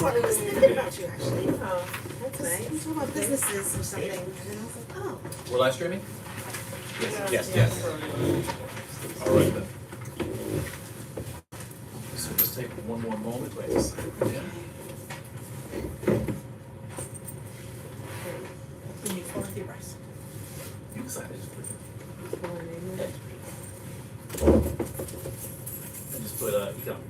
want to listen to a bit about you, actually. Oh, that's nice. We talk about businesses or something, and I was like, oh. We're live streaming? Yes. All right then. So we'll just take one more moment. Wait a second. Yeah. You need 4 deep breaths. You excited? And just put economic.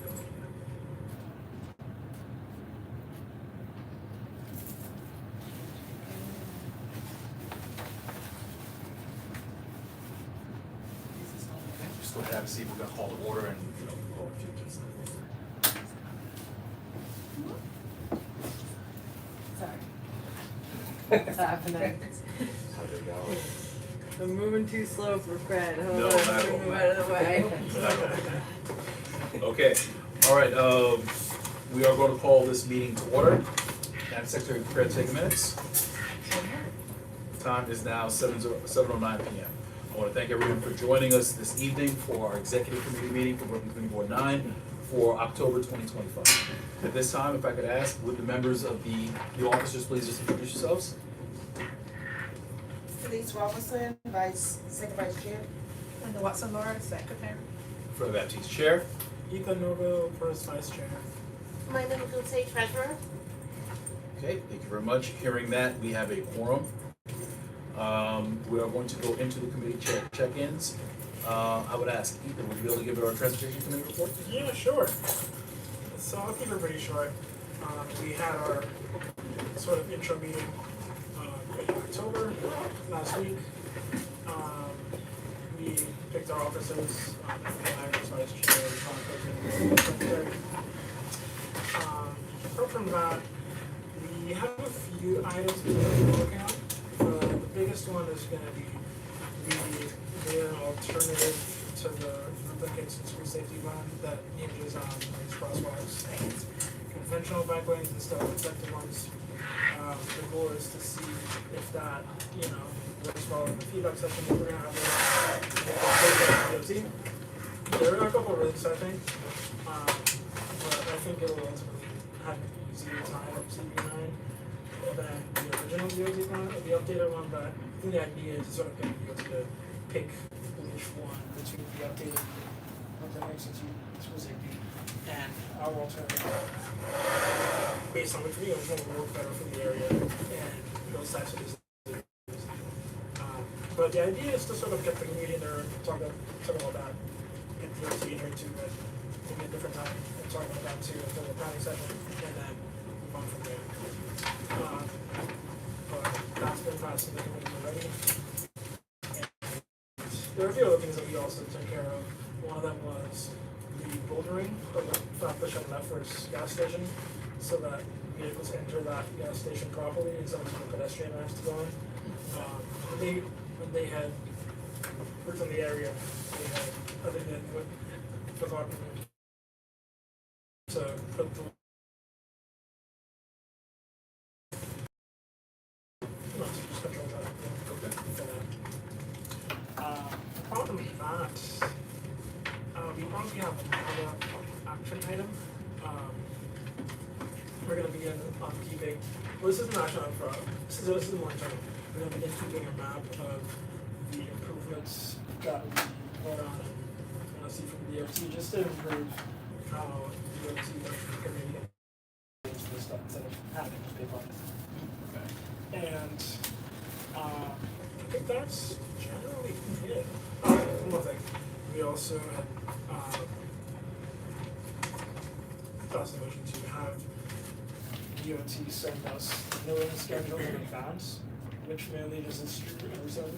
Just go ahead and see if we're gonna call the order and go a few minutes. Sorry. What's happening? How'd it go? I'm moving too slow for Fred. Hold No, on, not let at me all. move out of the way. Okay, all right, we are going to call this meeting to order. Madam Secretary, prepare to take minutes. Time is now 7:09 p.m. I want to thank everyone for joining us this evening for our executive committee meeting for Brooklyn Community Board 9 for October 2025. At this time, if I could ask, would the members of the officers please just introduce yourselves? Denise Robinson, Second Vice Chair. Linda Watson Laura, Secretary. Fred Baptiste, Chair. Ethan Norville, First Vice Chair. My name is Gute, Treasurer. Okay, thank you very much. Hearing that, we have a quorum. We are going to go into the committee check-ins. I would ask Ethan, would you be able to give our transportation committee report? Yeah, sure. So I'll keep it pretty short. We had our sort of intro meeting in October last week. We picked our officers, First Vice Chair, President, Secretary. Apart from that, we have a few items that we're working on. The biggest one is going to be the alternative to the replicants and school safety plan that hinges on these crosswalks and conventional bike lanes instead of effective ones. The goal is to see if that, works well in the feedback session that we're going to have with DOT. There are a couple of risks, I think, but I think it'll ultimately have an easier time of CB9 than the original DOT plan, or the updated one, but I think the idea is to sort of get DOT to pick which one between the updated Brooklyn Institute school safety and our alternative, based on which we which one will work better for the area and those types of decisions. But the idea is to sort of get the community in there and talk about that, get DOT in here too, at maybe a different time, and talk about that too until the planning session, and then move on from there. But that's been passed in the committee already. There are a few other things that we also took care of. One of them was the bouldering of the Flat Push and Left First gas station, so that vehicles enter that gas station properly instead of the pedestrian ramps to go in. When they had worked in the area, they had, I think they had forgotten to put the just control that. Apart from that, we probably have another action item. We're going to begin keeping, well, this isn't action item for us, this is more internal. We're going to begin keeping a map of the improvements that we put on and want to see from the DOT, just to improve how the DOT can maybe change this stuff instead of having to pay for it. And I think that's generally it. One more thing. We also had passed a motion to have DOT send us the milling schedule in advance, which mainly is the street reserve.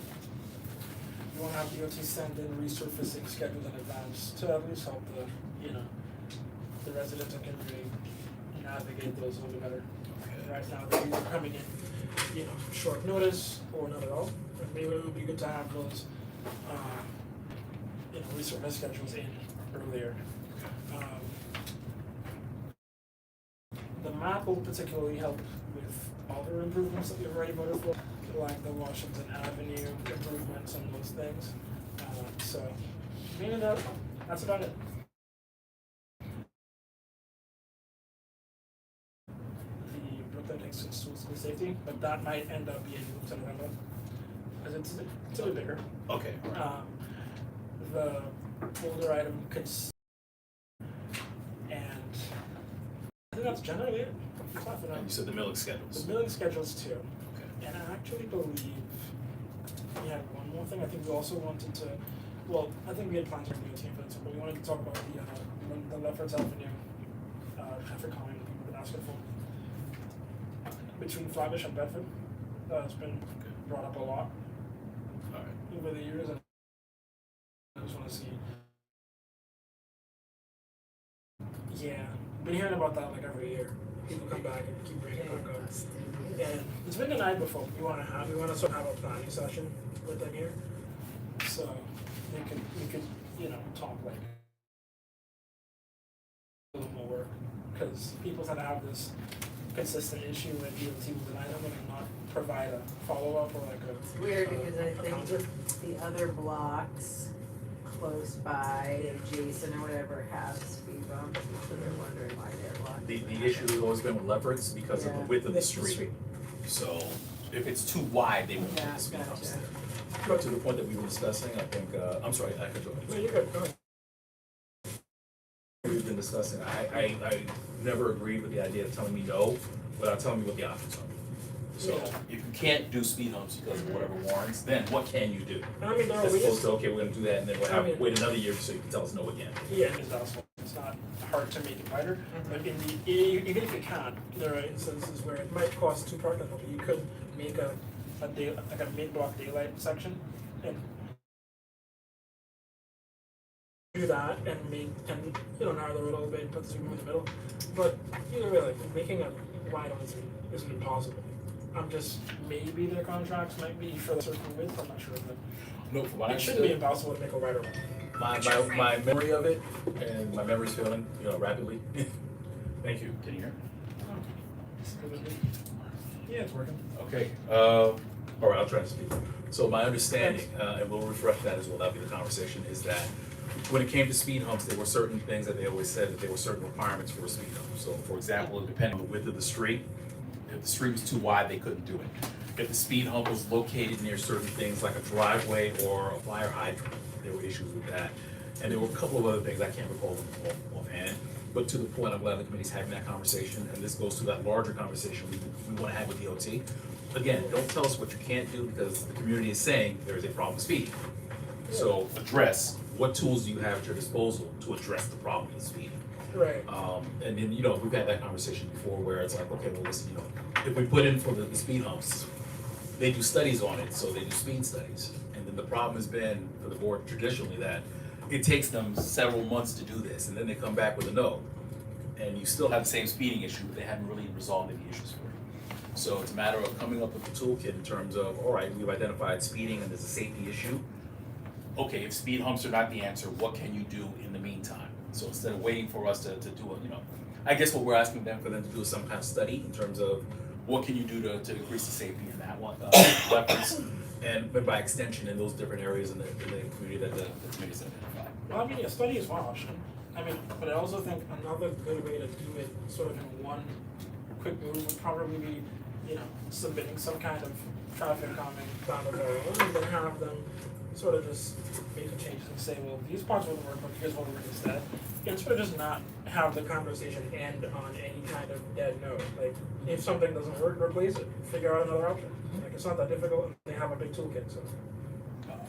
We want to have DOT send in resurfacing schedule in advance to at least help the residents and community navigate those a little bit better. Right now, they're either coming in, short notice or not at all. And maybe it would be good to have those, resurface schedules in earlier. The map will particularly help with other improvements that we've already voted for, like the Washington Avenue improvements and those things. So, mainly that's about it. takes its tools to safety, but that might end up being moved to November. Because it's a bit bigger. Okay, all right. The older item and I think that's generally it. Aside from that, And you said the milling the schedules. milling schedules too. Okay. And I actually believe we had one more thing. I think we also wanted to, well, I think we had plans to do a team for this, but we wanted to talk about the Lefferts Avenue traffic calming that we've been asking for. Between Flatbush and Bedford, it's been brought up a lot All right. over the years, and I just want to see. Yeah, been hearing about that like every year. People come back and keep bringing it back up. And it's been denied before. We want to sort of have a planning session with them here, so we could talk like a little more work, because people tend to have this consistent issue when DOT will deny them and not provide a follow up or like a It's weird because I a think counter. the other blocks close by, adjacent or whatever, have speed bumps, so they're wondering why they're blocked. The issue has always been with Lefferts because of the width of the street. So if it's too wide, they won't put Yeah, the speed bumps gotcha. there. But to the point that we were discussing, I think, I'm sorry, I could go ahead. No, you're good. Go ahead. We've been discussing, I never agreed with the idea of telling me no without telling me what the options are. So Yeah. if you can't do speed humps because of whatever warrants, then what can you do? I mean, there are As ways. opposed to, okay, we're gonna do that and then we'll have I mean- wait another year so you can tell us no again. Yeah, it's also, it's not hard to make it wider, but even if you can't, there are instances where it might cost too part of it. You could make a mid-block daylight section and do that and narrow the road a little bit and put the super in the middle. But either way, like making a wide one isn't impossible. I'm just, maybe their contracts might be for a certain width, I'm not sure, but No, from what I it shouldn't be understood, impossible to make a wider one. my memory of it, and my memory's failing, rapidly. Thank you, can you hear? Yeah, it's working. Okay, all right, I'll try to speak. So my understanding, and we'll refresh that as well, that'll be the conversation, is that when it came to speed humps, there were certain things that they always said that there were certain requirements for a speed hump. So for example, depending on the width of the street, if the street was too wide, they couldn't do it. If the speed hump was located near certain things like a driveway or a fire hydrant, there were issues with that. And there were a couple of other things, I can't recall them offhand. But to the point, I'm glad the committee's having that conversation, and this goes to that larger conversation we want to have with DOT. Again, don't tell us what you can't do, because the community is saying there is a problem with speeding. So address, what tools do you have at your disposal to address the problem with speeding? Right. And then, we've had that conversation before where it's like, okay, well, listen, if we put in for the speed humps, they do studies on it, so they do speed studies. And then the problem has been for the board traditionally that it takes them several months to do this, and then they come back with a no. And you still have the same speeding issue, but they haven't really resolved any issues for you. So it's a matter of coming up with a toolkit in terms of, all right, we've identified speeding and there's a safety issue. Okay, if speed humps are not the answer, what can you do in the meantime? So instead of waiting for us to do I guess what we're asking them for them to do is some kind of study in terms of what can you do to increase the safety in that one, weapons, and by extension in those different areas in the community that the committee's identified. Well, I mean, a study is one option. I mean, but I also think another good way to do it, sort of in one quick move, would probably be, submitting some kind of traffic calming down the road, and then have them sort of just make the changes and say, well, these parts wouldn't work, but here's what will work instead. And sort of just not have the conversation end on any kind of dead note. Like, if something doesn't work, replace it. Figure out another option. Like, it's not that difficult, and they have a big toolkit, so.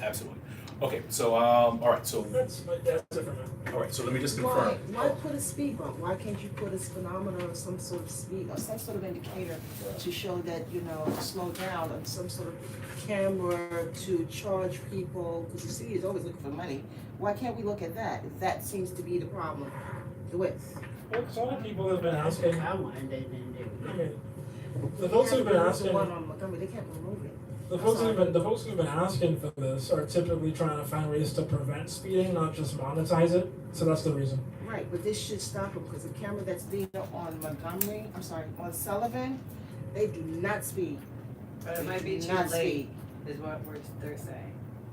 Absolutely. Okay, so, all right, so, That's it for now. all right, so let me just confirm. Why put a speed bump? Why can't you put a speedometer or some sort of speed, or some sort of indicator to show that, slow down, or some sort of camera to charge people? Because the city is always looking for money. Why can't we look at that? If that seems to be the problem, the width. Well, some of the people have been asking, I wanted they didn't do I it. mean, the folks who've been asking, The one on Montgomery, they can't remove it. the folks who've been asking for this are typically trying to find ways to prevent speeding, not just monetize it. So that's the reason. Right, but this should stop them, because the camera that's being on Montgomery, on Sullivan, they do not speed. But it might be too Not late, is what they're saying.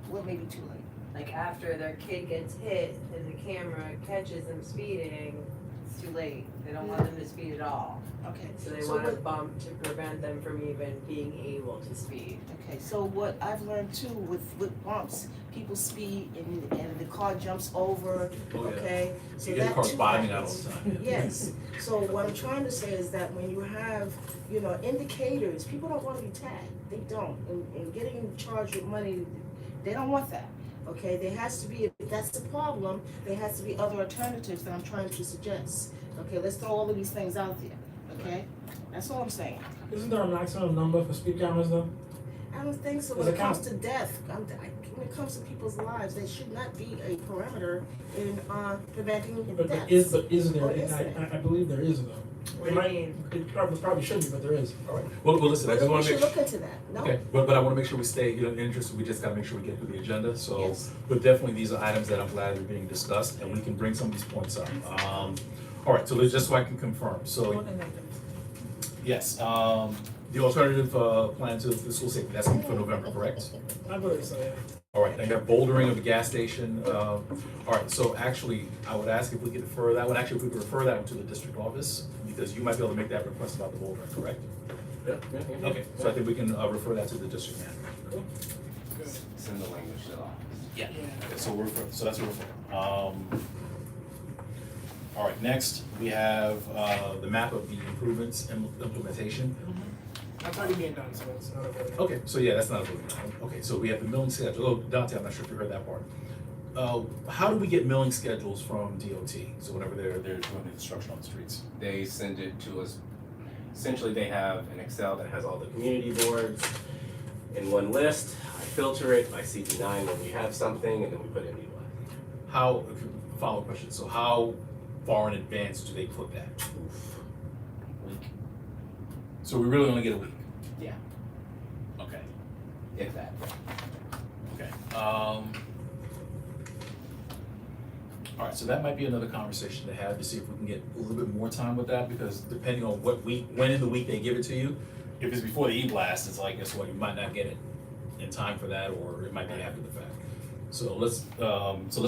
What may be too late? Like after their kid gets hit and the camera catches them speeding, It's too late. They don't want them to speed at all. Okay. So they So want a what- bump to prevent them from even being able to speed. Okay, so what I've learned too with bumps, people speed and the car jumps over, Oh, yeah. okay? So You get that cars too bottoming out all happens. the time. Yes, so what I'm trying to say is that when you have, you know, indicators, people don't wanna be tagged, they don't. And getting charged with money, they don't want that, okay? There has to be, if that's the problem, there has to be other alternatives that I'm trying to suggest. Okay, let's throw all of these things out there, okay? That's all I'm saying. Isn't there a maximum number for speed cameras though? I don't think so. Does When it it comes count? to death, when it comes to people's lives, there should not be a parameter in preventing But deaths. is there? Or is there? I believe there is though. What do you mean? It probably should be, but there is. All right, well, listen, I just We wanna make should sure. look into that, no? Okay, but I wanna make sure we stay, you know, interested, we just gotta make sure we get through the agenda, so. Yes. But definitely, these are items that I'm glad are being discussed, and we can bring some of these points up. All right, so let's just so I can confirm, so, yes, the alternative, plan to the school safety, that's gonna be for November, correct? I believe so, yeah. All right, and you have bouldering of the gas station, all right, so actually, I would ask if we could defer that one, actually, if we could refer that one to the district office, because you might be able to make that request about the bouldering, correct? Yeah. Okay, so I think we can, refer that to the district manager. Cool. Good. Send the language to the office. Yeah. Yeah. Okay, so we're, so that's a referral. All right, next, we have, the map of the improvements and implementation. That's already being done, so it's not a vote. Okay, so yeah, that's not a voting item. Okay, so we have the milling schedule. Oh, Dante, I'm not sure if you heard that part. How do we get milling schedules from DOT? So whenever they're doing the construction on the streets? They send it to us. Essentially, they have an Excel that has all the community boards in one list. I filter it by CP9 when we have something, and then we put it in the list. How, follow-up question, so how far in advance do they put that? Week, So we really only get a week? Yeah. Okay, if that. okay. All right, so that might be another conversation to have to see if we can get a little bit more time with that, because depending on what week, when in the week they give it to you, if it's before the E-blast, it's like, guess what, you might not get it in time for that, or it might be after the fact. So let's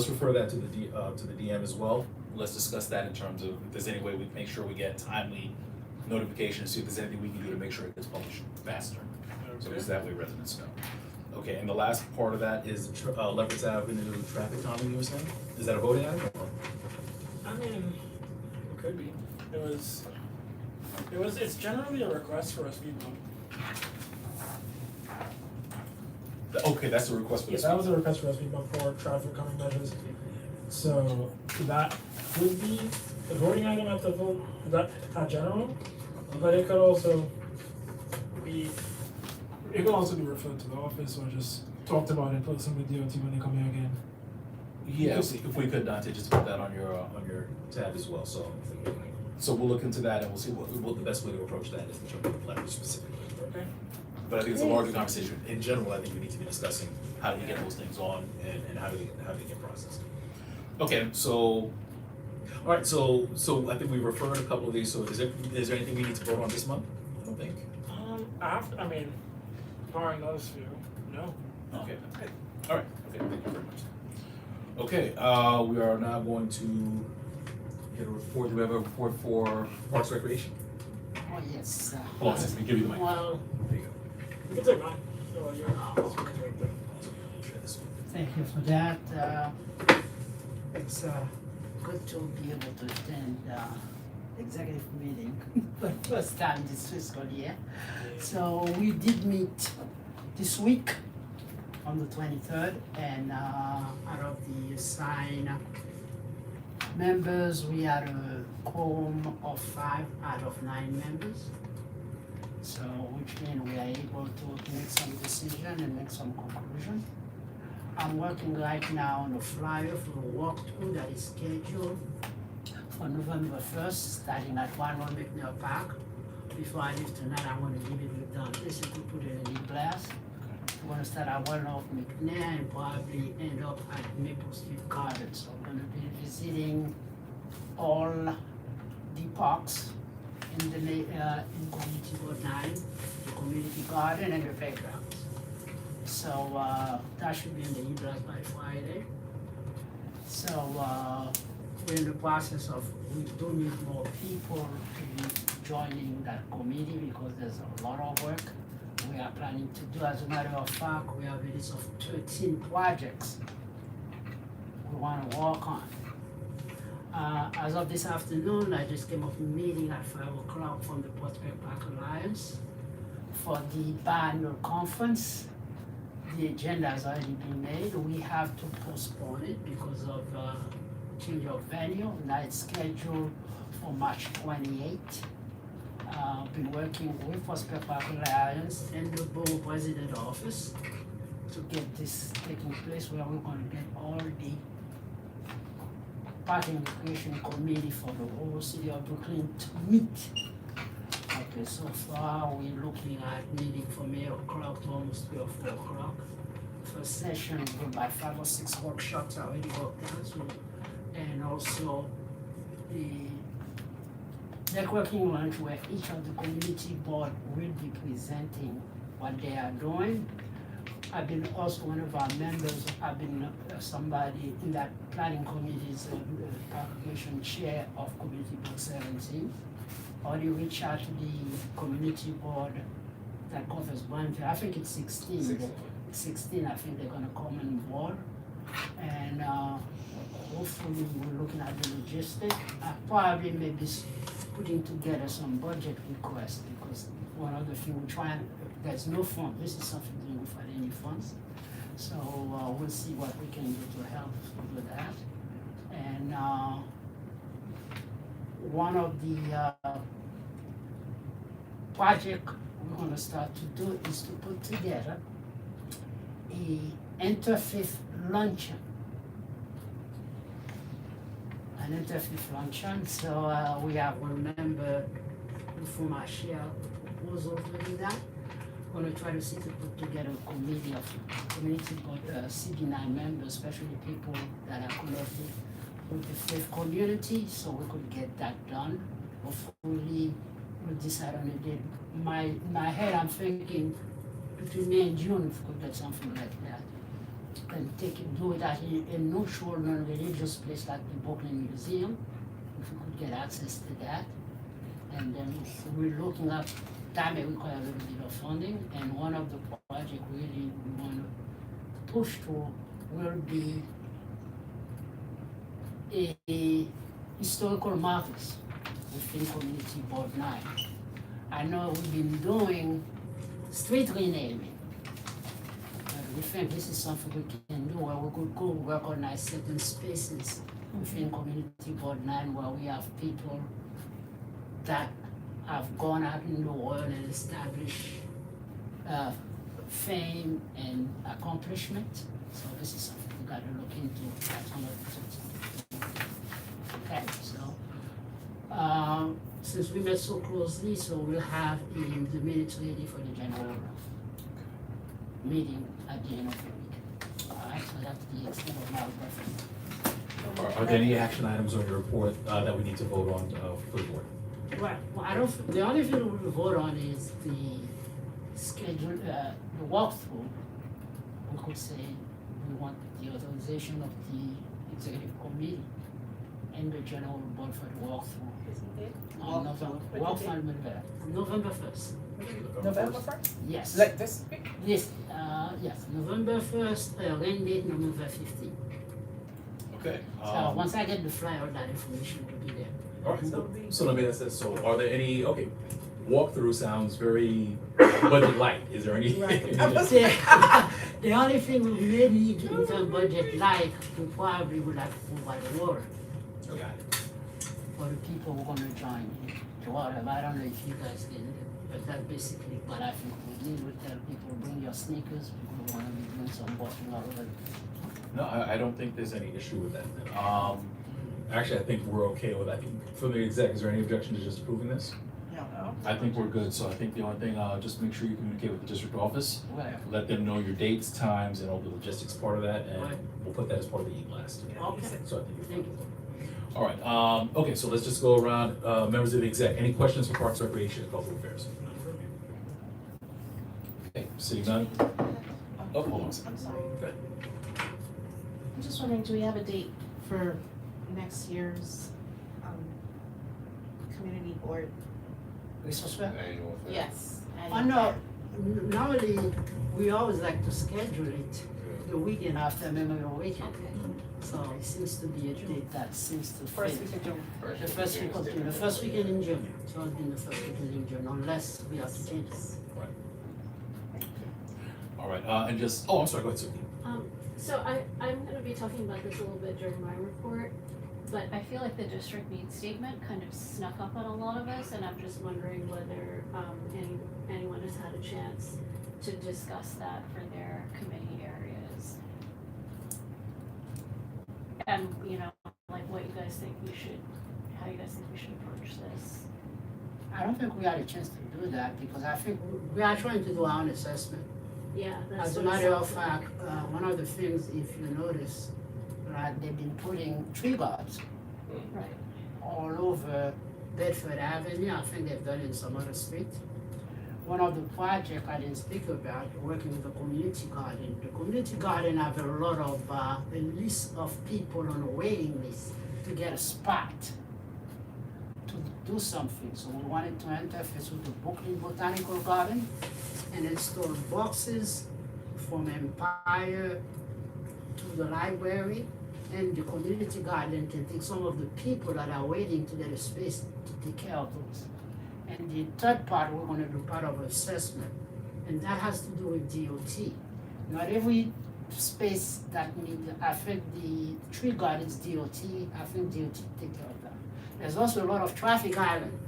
refer that to the DM as well. Let's discuss that in terms of if there's any way we can make sure we get timely notification, see if there's anything we can do to make sure it gets published faster. So Okay. it's that way residents know. Okay, and the last part of that is Leverett Avenue traffic calming, you were saying? Is that a voting item? I mean, it could be. It's generally a request for a speed bump. Okay, that's a request for Yeah, this. that was a request for a speed bump for traffic calming measures. So that would be the voting item at the vote, that general, but it could also be, it could also be referred to the office or just talked about in person with DOT when they come here again. Yeah, if we could, Dante, just put that on your tab as well, so we'll look into that and we'll see what the best way to approach that is in terms of leverage specifically. Okay. But I think it's a larger conversation. In general, I think we need to be discussing how do we get those things on and how do they get processed. Okay, so, all right, so I think we referred a couple of these, so is there anything we need to vote on this month? I don't think. I mean, barring those few, no. Okay, okay, all right, okay, thank you very much. Okay, we are now going to get a report. Do we have a report for Parks Recreation? Oh, yes. Hold on, let me give you the mic. Well, There you go. You can take mine. Oh, you're. Share this one. Thank you for that. It's good to be able to attend executive meeting for the first time this fiscal year. So we did meet this week on the 23rd, and out of the assigned members, we had a quorum of 5 out of 9 members. So, which means we are able to make some decision and make some conclusion. I'm working right now on a flyer for a walkthrough that is scheduled for November 1st, starting at 1 McNair Park. Before I leave tonight, I want to give it with Don Listen to put it in the blast. We're going to start at 1 off McNair and probably end up at Maple Street Garden. So I'm going to be visiting all the parks in the in Community Road 9, the community garden and the playgrounds. So that should be in the e-blast by Friday. So we're in the process of, we do need more people to be joining that committee because there's a lot of work we are planning to do. As a matter of fact, we have a list of 13 projects we want to work on. As of this afternoon, I just came off a meeting at 5 o'clock from the Prospect Park Alliance for the biannual conference. The agenda has already been made. We have to postpone it because of change of venue. Now it's scheduled for March 28th. Been working with Prospect Park Alliance and the Borough President Office to get this taking place where we're going to get all the Park and Recreation Committee for the whole city of Brooklyn to meet. Okay, so far we're looking at meeting from 8 o'clock to almost 3 or 4 o'clock. First session, we by 5 or 6 workshops already worked out, so, and also the networking lunch where each of the community board will be presenting what they are doing. I've been also one of our members, I've been somebody in that planning committee's application chair of Community Board 17. Already reached out to the community board that covers Brandon, I think it's 16. 16, I think they're gonna come on board. And hopefully we're looking at the logistics. Probably maybe putting together some budget requests because one of the things we're trying, there's no fund, this is something without any funds. So we'll see what we can do to help with that. And one of the project we're gonna start to do is to put together a interfaith luncheon. An interfaith luncheon, so we have one member from our share proposal to do that. We're gonna try to see to put together a committee of community board CD9 members, especially people that are connected with the faith community, so we could get that done. Hopefully, we'll decide on a date. My head, I'm thinking between May and June, if we could get something like that. And do it at a neutral, non-religious place like the Brooklyn Museum, if we could get access to that. And then we're looking at that may require a little bit of funding, and one of the projects really we want to push through will be a historical markers within Community Board 9. I know we've been doing street renaming. We think this is something we can do where we could go recognize certain spaces within Community Board 9 where we have people that have gone out in the world and established fame and accomplishment. So this is something we gotta look into. That's one of the okay, so since we met so closely, so we'll have the minutes ready for the general meeting at the end of the week. All right, so that's the extent of my reference. Are there any action items on your report that we need to vote on for the board? Right, well, I don't, the only thing we will vote on is the schedule, the walkthrough. We could say we want the authorization of the executive committee and the general board for the walkthrough. On November 1st. November 1st? Yes. Like this week? Yes, yes, November 1st, rain date November 15th. Okay. So once I get the flyer, all that information will be there. All right, so let me ask this, so are there any, okay, walkthrough sounds very budget light, is there any? The only thing we may need in terms of budget light, we probably would have to provide the water Got it. for the people who are gonna join the water. I don't know if you guys can, but that's basically what I think we need. We tell people, bring your sneakers, we wanna be doing some washing out of it. No, I don't think there's any issue with that. Actually, I think we're okay with, I think, for the exec, is there any objection to just approving this? No. I think we're good, so I think the only thing, just make sure you communicate with the district office, Where? let them know your dates, times, and all the logistics part of that, Right. and we'll put that as part of the e-blast. Okay. So I think you're Thank fine. you. All right, okay, so let's just go around, members of the exec, any questions for Parks, Recreation, and Cultural Affairs? Okay, seeing none, oh, hold on a second. I'm sorry. Good. I'm just wondering, do we have a date for next year's, community board? Resource fair? Annual thing. Yes. Oh, no, normally, we always like to schedule it the weekend after Memorial Weekend. Okay. So it seems to be a date that seems to fit. First week of June. The first week of June, the first weekend in June, so it's been the first weekend in June, unless we have to change this. All right, and just, oh, I'm sorry, go ahead, Suki. So I'm gonna be talking about this a little bit during my report, but I feel like the district needs statement kind of snuck up on a lot of us, and I'm just wondering whether, anyone has had a chance to discuss that for their committee areas. And, like what you guys think how you guys think we should approach this. I don't think we had a chance to do that, because I think we are trying to do our own assessment. Yeah, that's As a what it matter of sounds like. fact, one of the things, if you notice, right, they've been putting tree guards Right, all over Bedford Avenue. I think they've done it in some other street. One of the projects I didn't speak about, working with the community garden. The community garden have a lot of, a list of people on a waiting list to get a spot to do something. So we wanted to interface with the Brooklyn Botanical Garden and install boxes from Empire to the library, and the community garden can take some of the people that are waiting to get a space to take care of those. And the third part, we're gonna do part of assessment, and that has to do with DOT. Not every space that need, I think the tree gardens DOT, I think DOT take care of that. There's also a lot of traffic island,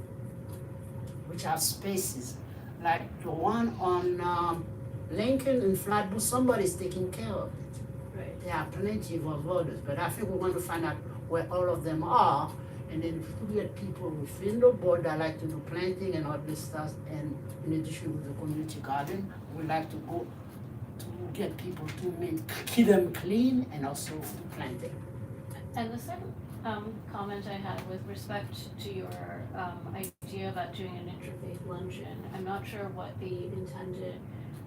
which have spaces, like the one on Lincoln and Flatbush, somebody's taking care of it. right. There are plenty of others, but I think we want to find out where all of them are, and then if we get people within the board that like to do planting and all this stuff, and in addition with the community garden, we like to go to get people to keep them clean and also do planting. And the second comment I had with respect to your idea about doing an interfaith luncheon, I'm not sure what the intended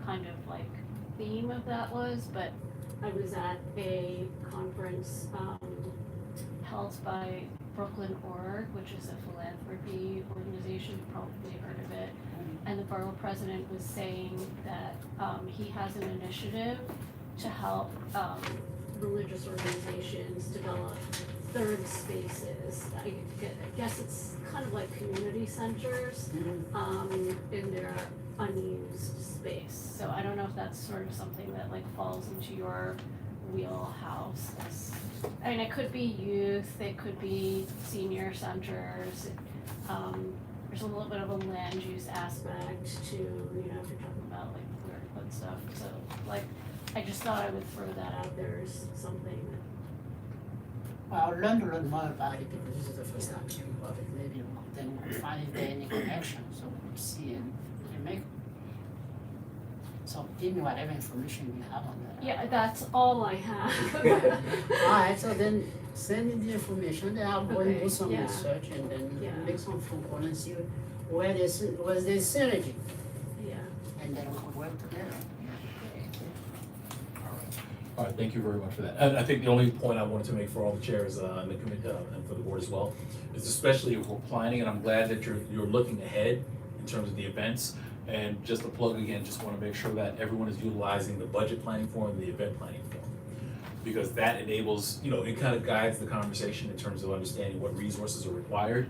kind of like theme of that was, but I was at a conference held by Brooklyn Org, which is a philanthropy organization, you've probably heard of it. And the borough president was saying that he has an initiative to help religious organizations develop third spaces. I guess it's kind of like community centers in their unused space. So I don't know if that's sort of something that like falls into your wheelhouse. I mean, it could be youth, it could be senior centers. There's a little bit of a land use aspect to, if you're talking about like political stuff. So like, I just thought I would throw that out there as something. Well, I'll learn to learn more about it, because this is the first time hearing about it. Maybe then we'll find if there are any connections, so we'll see and make. So give me whatever information you have on that. Yeah, that's all I have. Alright, so then send me the information, then I'll go and do Okay, some yeah. research and then Yeah. make some phone call and see where there's synergy, Yeah. and then we can work together. All right, thank you very much for that. And I think the only point I wanted to make for all the chairs and the committee and for the board as well is, especially if we're planning, and I'm glad that you're looking ahead in terms of the events. And just to plug again, just want to make sure that everyone is utilizing the budget planning form and the event planning form, because that enables, it kind of guides the conversation in terms of understanding what resources are required.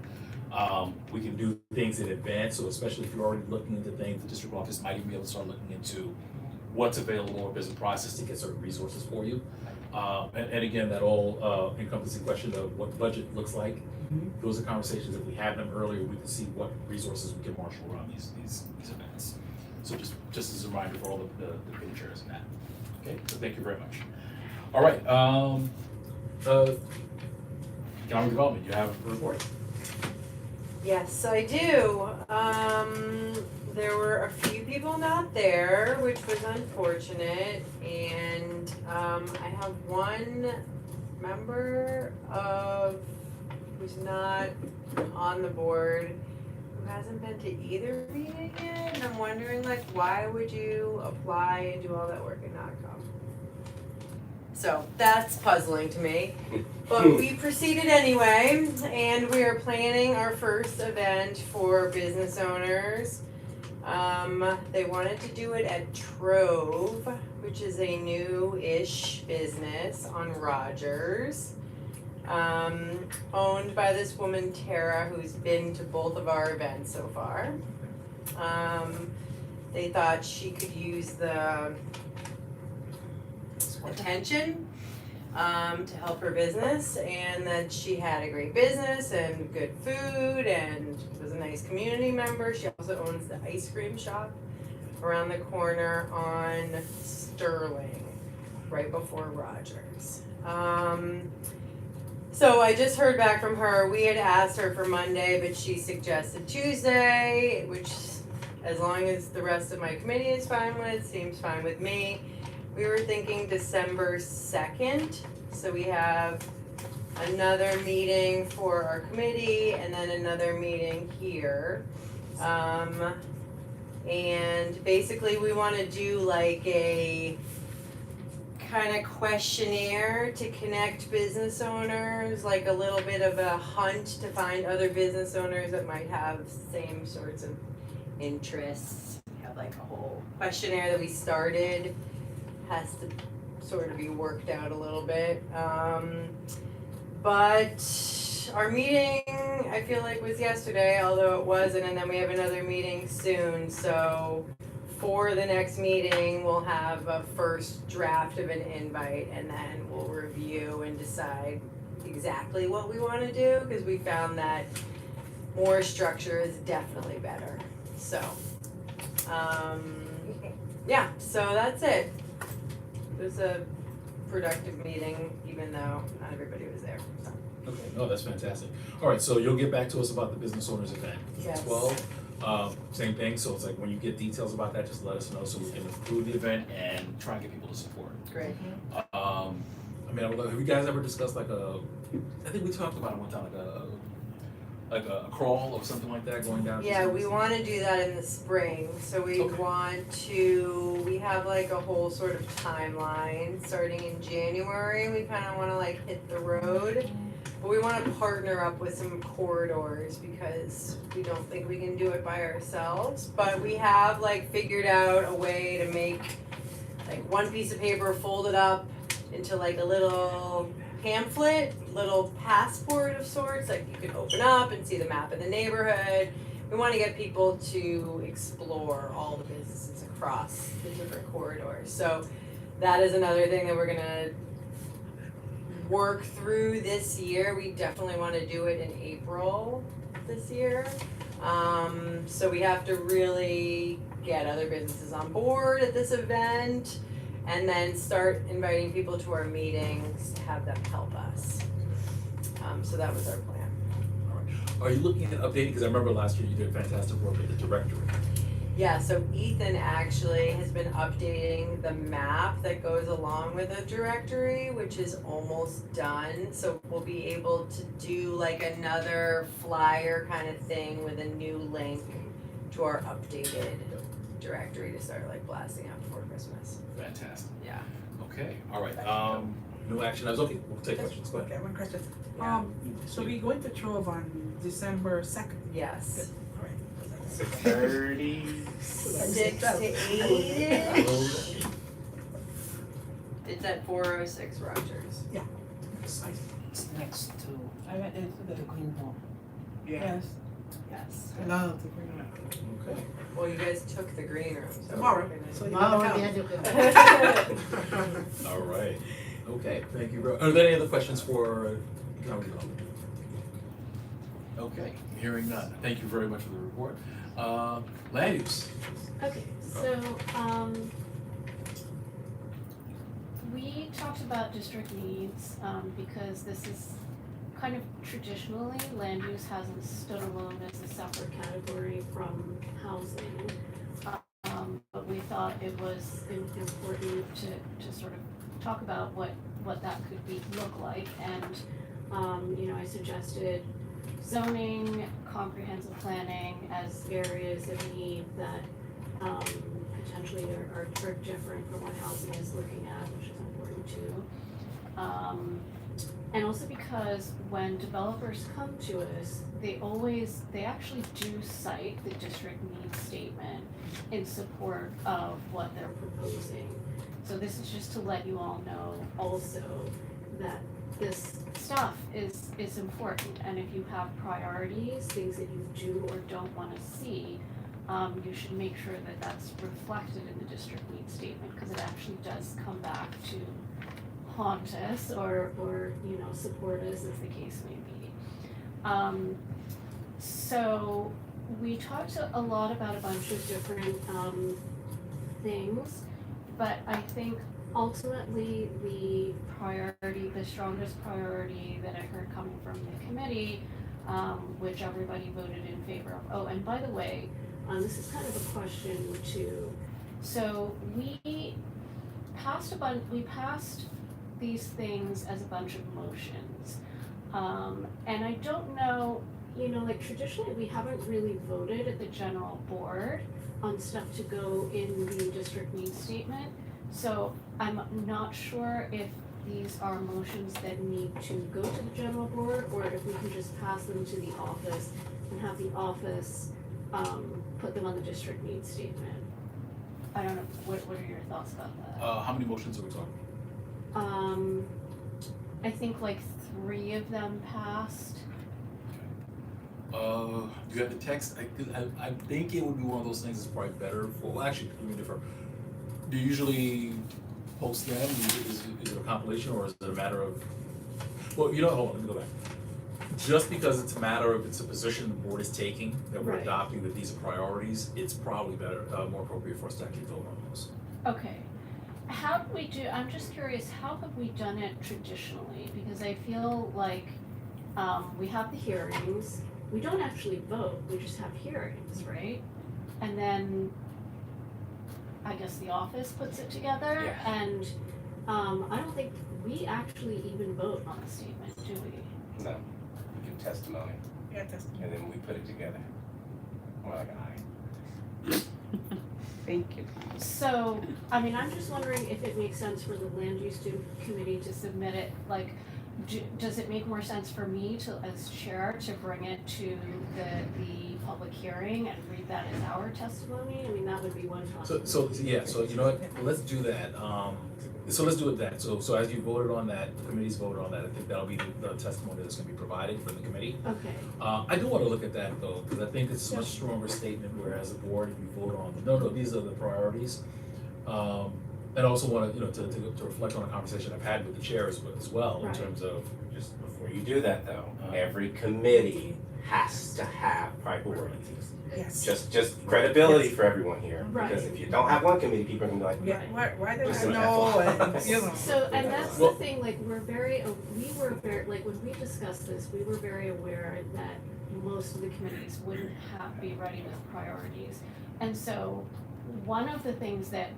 We can do things in advance, so especially if you're already looking into things, the district office might even be able to start looking into what's available or business process to get certain resources for you. And again, that all encompassing question of what budget looks like. Those are conversations, if we have them earlier, we can see what resources we can marshal around these events. So just as a reminder for all the committee chairs and that. Okay, so thank you very much. All right, economic development, you have a report? Yes, I do. There were a few people not there, which was unfortunate, and I have one member who's not on the board who hasn't been to either meeting yet, and I'm wondering why would you apply and do all that work and not come? So that's puzzling to me. But we proceeded anyway, and we are planning our first event for business owners. They wanted to do it at Trove, which is a new-ish business on Rogers. Owned by this woman Tara, who's been to both of our events so far. They thought she could use the attention to help her business, and that she had a great business and good food and was a nice community member. She also owns the ice cream shop around the corner on Sterling, right before Rogers. So I just heard back from her. We had asked her for Monday, but she suggested Tuesday, which, as long as the rest of my committee is fine with, seems fine with me. We were thinking December 2nd, so we have another meeting for our committee and then another meeting here. And basically we wanna do like a kind of questionnaire to connect business owners, like a little bit of a hunt to find other business owners that might have same sorts of interests. We have like a whole questionnaire that we started, has to sort of be worked out a little bit. But our meeting, I feel like, was yesterday, although it wasn't, and then we have another meeting soon, so for the next meeting, we'll have a first draft of an invite, and then we'll review and decide exactly what we wanna do, because we found that more structure is definitely better, so. Yeah, so that's it. It was a productive meeting, even though not everybody was there, so. Okay, no, that's fantastic. All right, so you'll get back to us about the business owners event. Yes. 12, same thing, so it's like when you get details about that, just let us know so we can include the event and try and get people to support. Great. I mean, have you guys ever discussed like I think we talked about it one time, like a crawl or something like that going down? Yeah, we wanna do that in the spring, so we Okay. we have like a whole sort of timeline, starting in January, we kinda wanna like hit the road. But we wanna partner up with some corridors because we don't think we can do it by ourselves, but we have like figured out a way to make like one piece of paper folded up into like a little pamphlet, little passport of sorts, like you can open up and see the map of the neighborhood. We wanna get people to explore all the businesses across the different corridors. So that is another thing that we're gonna work through this year. We definitely wanna do it in April this year. So we have to really get other businesses on board at this event and then start inviting people to our meetings to have them help us. So that was our plan. All right. Are you looking at updating, because I remember last year you did fantastic work with the directory. Yeah, so Ethan actually has been updating the map that goes along with the directory, which is almost done. So we'll be able to do like another flyer kind of thing with a new link to our updated directory to start like blasting out before Christmas. Fantastic. Yeah. Okay, all right, no action items, okay, we'll take questions, go ahead. Okay, one question. Yeah. So we going to Trove on December 2nd? Yes. All right. 6:30. 6 to 8. It's at 406 Rogers. Yes. It's next to the Green Hall. Yes. Yes. I love the green one. Okay. Well, you guys took the green room, so. Tomorrow, we're gonna- so you Oh, gotta yeah, come. you can. All right, okay, thank you, are there any other questions for County Development? Okay, hearing none, thank you very much for the report. Land use, Okay, so, we talked about district needs, because this is kind of traditionally, land use hasn't stood alone as a separate category from housing. But we thought it was important to sort of talk about what that could look like, and, you know, I suggested zoning, comprehensive planning as areas of need that potentially are different from what housing is looking at, which is important to. And also because when developers come to us, they actually do cite the district needs statement in support of what they're proposing. So this is just to let you all know also that this stuff is important, and if you have priorities, things that you do or don't wanna see, you should make sure that that's reflected in the district needs statement, because it actually does come back to haunt us or you know, support us as the case may be. So we talked a lot about a bunch of different things, but I think ultimately the strongest priority that I heard coming from the committee, which everybody voted in favor of. Oh, and by the way, this is kind of a question too. So we passed these things as a bunch of motions. And I don't know, you know, like traditionally we haven't really voted at the general board on stuff to go in the district needs statement. So I'm not sure if these are motions that need to go to the general board, or if we can just pass them to the office and have the office put them on the district needs statement. I don't know, what are your thoughts about that? How many motions are we talking? I think like 3 of them passed. You have the text, I think it would be one of those things that's probably better for, well, actually, let me differ. Do you usually post them, is it a compilation, or is it a matter of, well, you know, hold on, let me go back. Just because it's a matter of, it's a position the board is taking, that we're Right. adopting, that these are priorities, it's probably better, more appropriate for us to actually vote on those. Okay. How do we do, I'm just curious, how have we done it traditionally? Because I feel like we have the hearings, we don't actually vote, we just have hearings, right? And then I guess the office puts it together, Yeah. and I don't think we actually even vote on the statement, do we? No, we give testimony, Yeah, that's. and then we put it together. More like aye. Thank you. So, I mean, I'm just wondering if it makes sense for the land use committee to submit it, like, does it make more sense for me to, as chair, to bring it to the public hearing and read that as our testimony? I mean, that would be one possibility. So you know what, let's do that, so let's do it then, so as you voted on that, the committee's voted on that, I think that'll be the testimony that's gonna be provided from the committee. Okay, I do wanna look at that though, because I think it's a much stronger statement, where as a board, if you vote on, no, these are the priorities. And I also wanna, you know, to reflect on a conversation I've had with the chair as well, in Right. terms of, Just before you do that though, every committee has to have priorities. Yes. Just credibility for everyone here, because Right. if you don't have one committee, people are gonna be like, Yeah, why did Listen, I know, FYI. and, you know. so, and that's the Well- thing, like, we were very, like, when we discussed this, we were very aware that most of the committees wouldn't be ready with priorities. And so, one of the things that,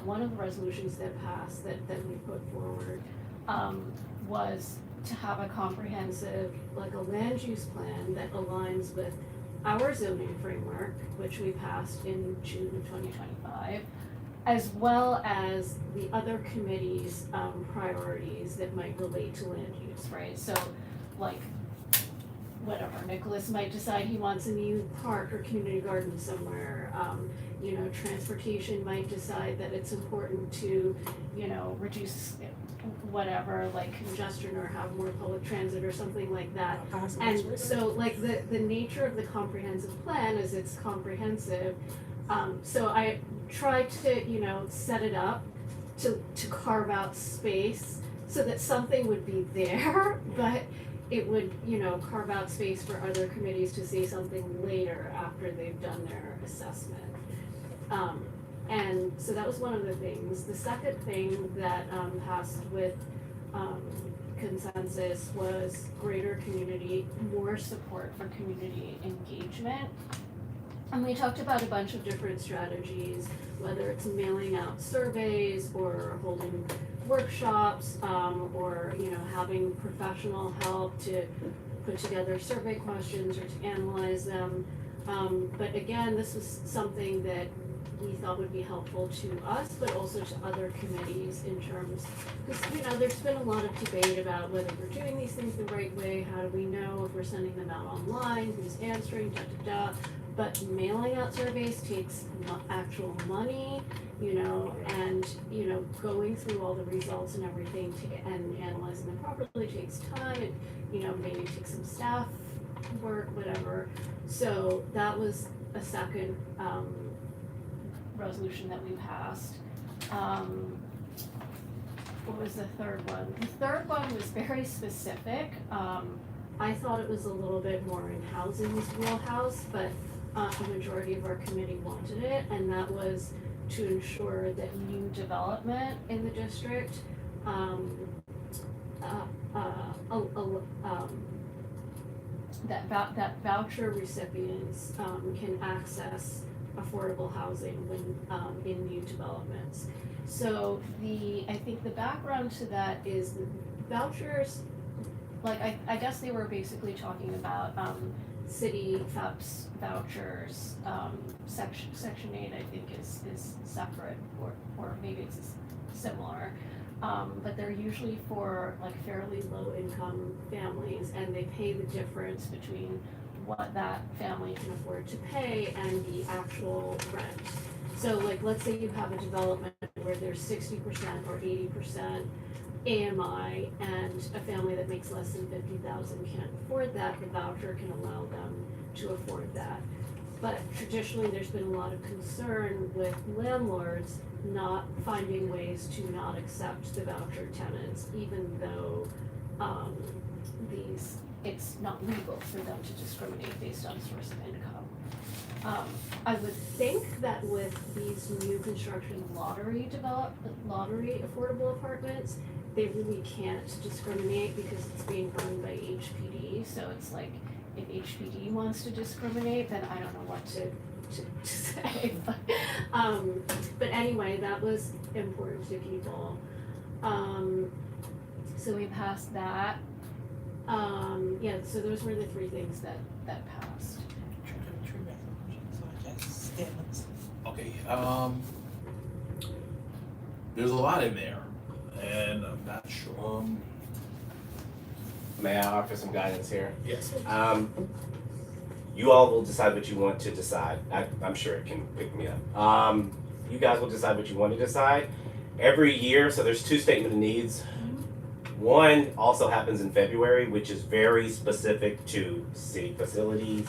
one of the resolutions that passed, that we put forward, was to have a comprehensive, like a land use plan that aligns with our zoning framework, which we passed in June of 2025, as well as the other committees' priorities that might relate to land use, right? So, like, whatever, Nicholas might decide he wants a new park or community garden somewhere. You know, transportation might decide that it's important to, you know, reduce whatever, like congestion, or have more public transit or something like that. And so, like, the nature of the comprehensive plan is it's comprehensive. So I tried to, you know, set it up to carve out space so that something would be there, but it would, you know, carve out space for other committees to say something later after they've done their assessment. And so that was one of the things. The second thing that passed with consensus was greater community, more support for community engagement. And we talked about a bunch of different strategies, whether it's mailing out surveys or holding workshops, or, you know, having professional help to put together survey questions or to analyze them. But again, this was something that he thought would be helpful to us, but also to other committees in terms, because, there's been a lot of debate about whether we're doing these things the right way, how do we know if we're sending them out online, who's answering, but mailing out surveys takes actual money, and, going through all the results and everything and analyzing them properly takes time, and, maybe takes some staff work, whatever. So that was a second, resolution that we passed. What was the third one? The third one was very specific. I thought it was a little bit more in housing's wheelhouse, but a majority of our committee wanted it, and that was to ensure that new development in the district, that voucher recipients can access affordable housing when in new developments. So I think the background to that is the vouchers, like I guess they were basically talking about city FEPS vouchers, section 8 I think is separate or maybe it's similar. But they're usually for like fairly low income families, and they pay the difference between what that family can afford to pay and the actual rent. So like, let's say you have a development where there's 60% or 80% AMI, and a family that makes less than 50,000 can't afford that, the voucher can allow them to afford that. But traditionally, there's been a lot of concern with landlords not finding ways to not accept the voucher tenants, even though it's not legal for them to discriminate based on source of income. I would think that with these new construction lottery affordable apartments, they really can't discriminate because it's being run by HPD, so it's like, if HPD wants to discriminate, then I don't know what to say, but anyway, that was important to people. So we passed that. So those were the three things that passed. Okay, there's a lot in there, and I'm not sure. May I offer some guidance here? Yes. You all will decide what you want to decide. I'm sure it can pick me up. You guys will decide what you want to decide. Every year, so there's 2 statement of needs. One also happens in February, which is very specific to city facilities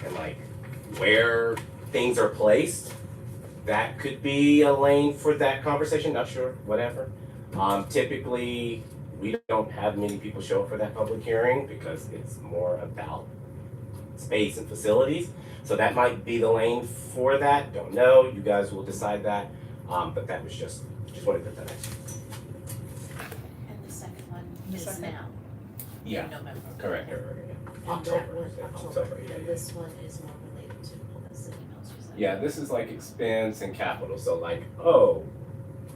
and like where things are placed. That could be a lane for that conversation, not sure, whatever. Typically, we don't have many people show up for that public hearing because it's more about space and facilities. So that might be the lane for that, don't know, you guys will decide that. But that was just wanted to put that out. And the second one is now, Yeah, November. correct. And October, that one, yeah, October, yeah, and yeah. this one is more related to the city mills. Yeah, this is like expense and capital, so like,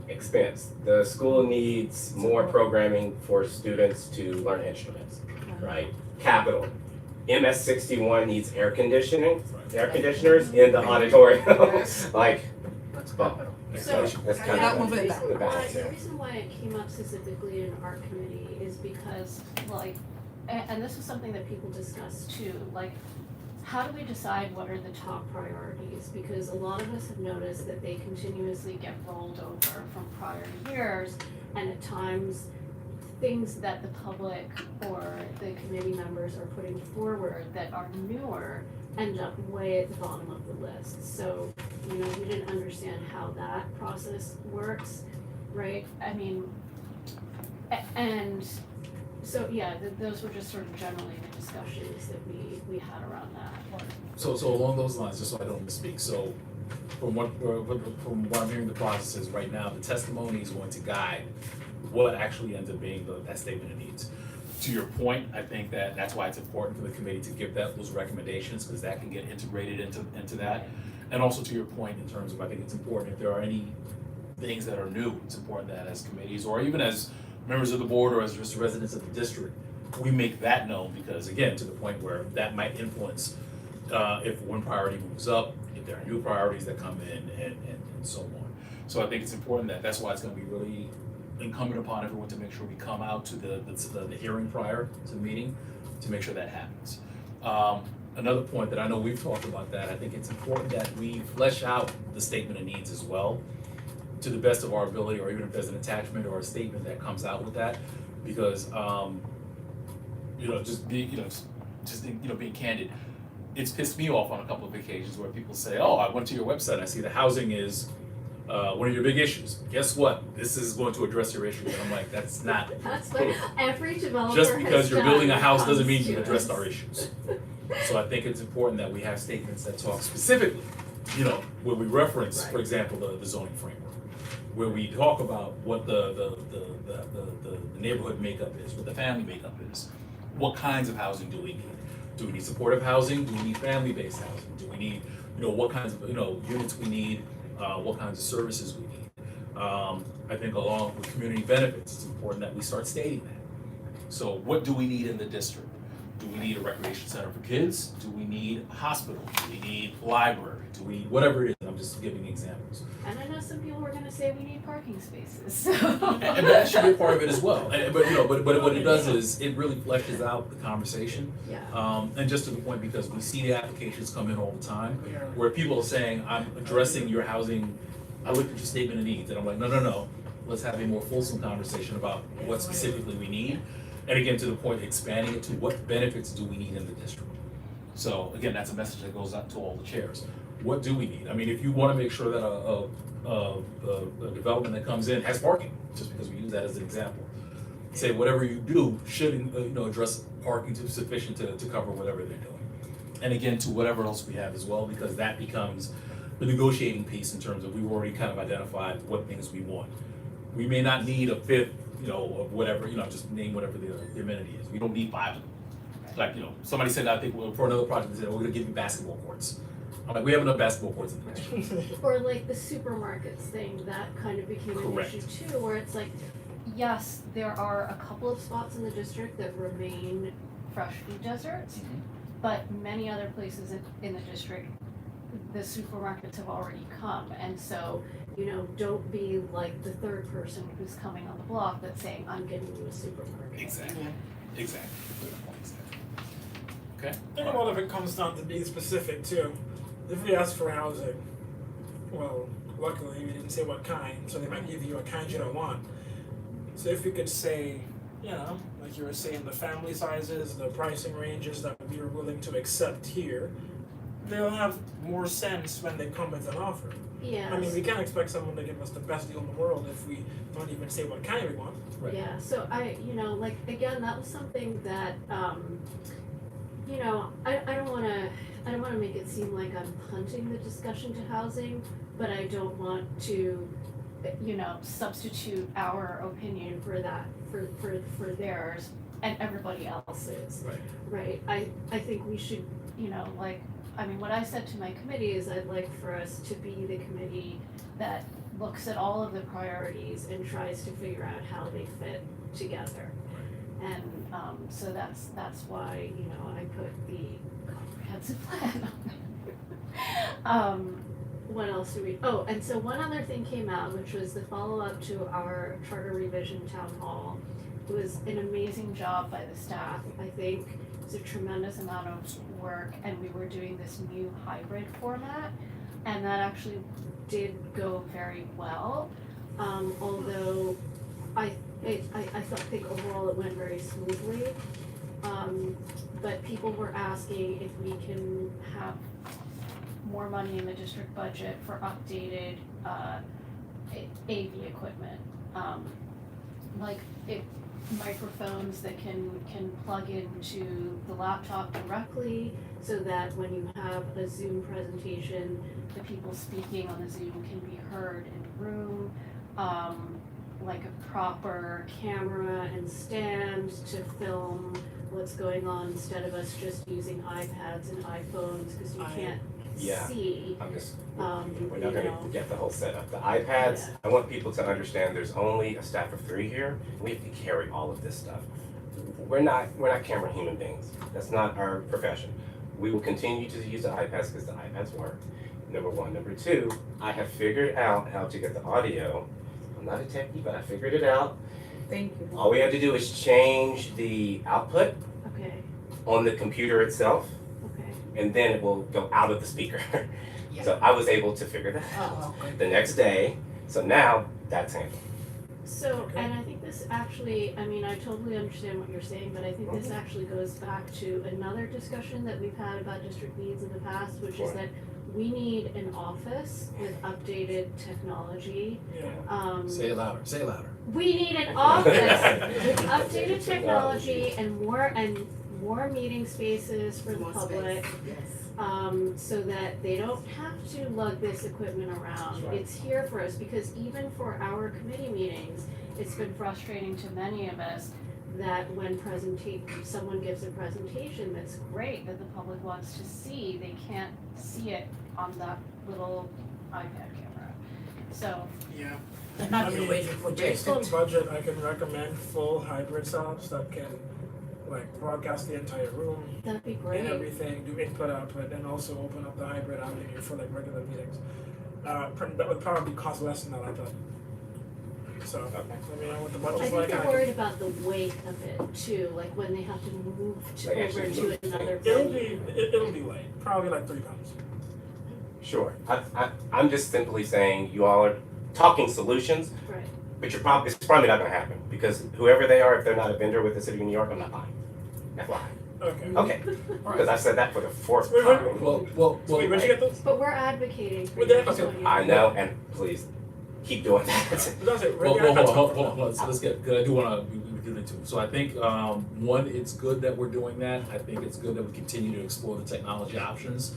expense. The school needs more programming for students to learn instruments, right? Capital. MS 61 needs air conditioners in the auditorium. Like, So, that's kind Not of moving the balance the there. reason why it came up specifically in our committee is because, like, and this is something that people discuss too, like, how do we decide what are the top priorities? Because a lot of us have noticed that they continuously get rolled over from prior years, and at times, things that the public or the committee members are putting forward that are newer end up way at the bottom of the list. So, we didn't understand how that process works, right? I mean, and so, yeah, those were just sort of generally the discussions that we had around that. So along those lines, just so I don't misspeak, so from what I'm hearing, the process is right now, the testimony is going to guide what actually ends up being that statement of needs. To your point, I think that's why it's important for the committee to give those recommendations, because that can get integrated into that. And also to your point in terms of, I think it's important if there are any things that are new, it's important that as committees or even as members of the board or as just residents of the district, we make that known, because again, to the point where that might influence if one priority moves up, it there are new priorities that come in and so on. So I think it's important that's why it's gonna be really incumbent upon everyone to make sure we come out to the hearing prior to the meeting to make sure that happens. Another point that I know we've talked about that, I think it's important that we flesh out the statement of needs as well to the best of our ability, or even if there's an attachment or a statement that comes out with that, because being candid, it's pissed me off on a couple of occasions where people say, oh, I went to your website, I see the housing is one of your big issues. Guess what? This is going to address your issue. And I'm like, that's not. That's what every developer Just because has you're done building a house comes doesn't mean to you've addressed us. our issues. So I think it's important that we have statements that talk specifically, where we reference, for example, the zoning framework, where we talk about what the neighborhood makeup is, what the family makeup is, what kinds of housing do we need? Do we need supportive housing? Do we need family-based housing? Do we need, what kinds of, units we need? What kinds of services we need? I think along with community benefits, it's important that we start stating that. So what do we need in the district? Do we need a recreation center for kids? Do we need a hospital? Do we need a library? Do we, whatever it is, I'm just giving examples. And I know some people were gonna say we need parking spaces, so. And that should be a part of it as well. But what it does is, it really fleshes out the conversation. Yeah. And just to the point, because we see the applications come in all the time, where people are saying, I'm addressing your housing, I looked at your statement of needs, and I'm like, no, let's have a more fulsome conversation about what specifically we need. And again, to the point, expanding it to what benefits do we need in the district? So again, that's a message that goes out to all the chairs. What do we need? I mean, if you wanna make sure that a development that comes in has parking, just because we use that as an example, say whatever you do should, address parking to sufficient to cover whatever they're doing. And again, to whatever else we have as well, because that becomes the negotiating piece in terms of we've already kind of identified what things we want. We may not need a fifth, of whatever, just name whatever the amenity is. We don't need 5 of them. Like, somebody said, I think, for another project, they said, we're gonna give you basketball courts. I'm like, we have enough basketball courts in the district. Or like the supermarkets thing, that kind of became an Correct. issue too, where it's like, yes, there are a couple of spots in the district that remain fresh food deserts, but many other places in the district, the supermarkets have already come, and so, don't be like the third person who's coming on the block that's saying, I'm getting you a supermarket. Exactly. Okay? I think a lot of it comes down to being specific too. If we ask for housing, well, luckily we didn't say what kind, so they might give you a kind you don't want. So if we could say, like you were saying, the family sizes, the pricing ranges that we are willing to accept here, they'll have more sense when they come with an offer. Yes. I mean, we can't expect someone to give us the best deal in the world if we don't even say what kind we want. Right. Yeah, so again, that was something that, I don't wanna make it seem like I'm punting the discussion to housing, but I don't want to, substitute our opinion for that, for theirs and everybody else's. Right. Right, I think we should, what I said to my committee is I'd like for us to be the committee that looks at all of the priorities and tries to figure out how they fit together. And so that's why, I put the comprehensive plan on there. What else do we, and so one other thing came out, which was the follow-up to our charter revision town hall. It was an amazing job by the staff. I think it was a tremendous amount of work, and we were doing this new hybrid format, and that actually did go very well. Although I think overall it went very smoothly. But people were asking if we can have more money in the district budget for updated AV equipment. Microphones that can plug into the laptop directly, so that when you have a Zoom presentation, the people speaking on the Zoom can be heard in the room. Like a proper camera and stand to film what's going on, instead of us just using iPads and iPhones, because you can't see. I'm just, we're you not gonna know. get the whole setup. The iPads, Yeah. I want people to understand there's only a staff of 3 here. We have to carry all of this stuff. We're not camera human beings. That's not our profession. We will continue to use the iPads because the iPads work. number one. Number two, I have figured out how to get the audio. I'm not a techie, but I figured it out. Thank you. All we have to do is change the output Okay, on the computer itself, okay. and then it will go out of the speaker. Yeah. So I was able to figure that out Oh, okay. the next day. So now that's handled. So, Okay. and I think this actually, I mean, I totally understand what you're saying, but I think this actually goes back to another discussion that we've had about district needs in the past, which is Sure. that we need an office with updated technology. Yeah. Say it louder, say it louder. We need an office with updated technology and more meeting spaces for the More public. space, yes. So that they don't have to lug this equipment around. That's right. It's here for us, because even for our committee meetings, it's been frustrating to many of us that when someone gives a presentation that's great, that the public wants to see, they can't see it on that little iPad camera. So, Yeah. They're not I the mean, way you based project on it. budget, I can recommend full hybrid setups that can like broadcast the entire room that'd be and great. everything, do input output, and also open up the hybrid avenue for like regular meetings. That would probably cost less than that, I thought. So, Okay. I mean, with the I budget think like they're worried about the weight of it too, like when they have to move Like over actually to move another it'll venue. it'll be light, probably like 3 pounds. Sure. I'm just simply saying you all are talking solutions, Right. but it's probably not gonna happen because whoever they are, if they're not a vendor with the city of New York, I'm not buying. FYI. Okay. Okay. Because I said that for the fourth Wait, wait, time. Well, Wait, where'd you get those? But we're advocating for Well, you. then- just so okay. you I know, and please keep doing that. That's it. Well, hold on. So let's get, because I do wanna, we get into it. So I think, one, it's good that we're doing that. I think it's good that we continue to explore the technology options.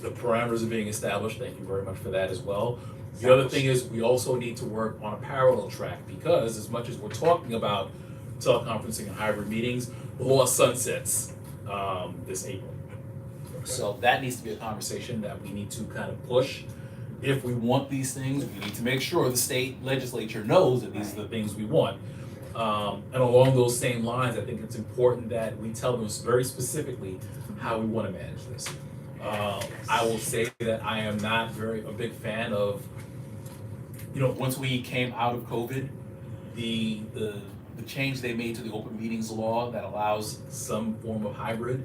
The parameters are being established. Thank you very much for that as well. The other thing is, we also need to work on a parallel track, because as much as we're talking about teleconferencing and hybrid meetings, the law sunsets, this April. So that needs to be a conversation that we need to kind of push. If we want these things, we need to make sure the state legislature knows that these are the things we want. And along those same lines, I think it's important that we tell them very specifically how we want to manage this. I will say that I am not a big fan of, once we came out of COVID, the change they made to the open meetings law that allows some form of hybrid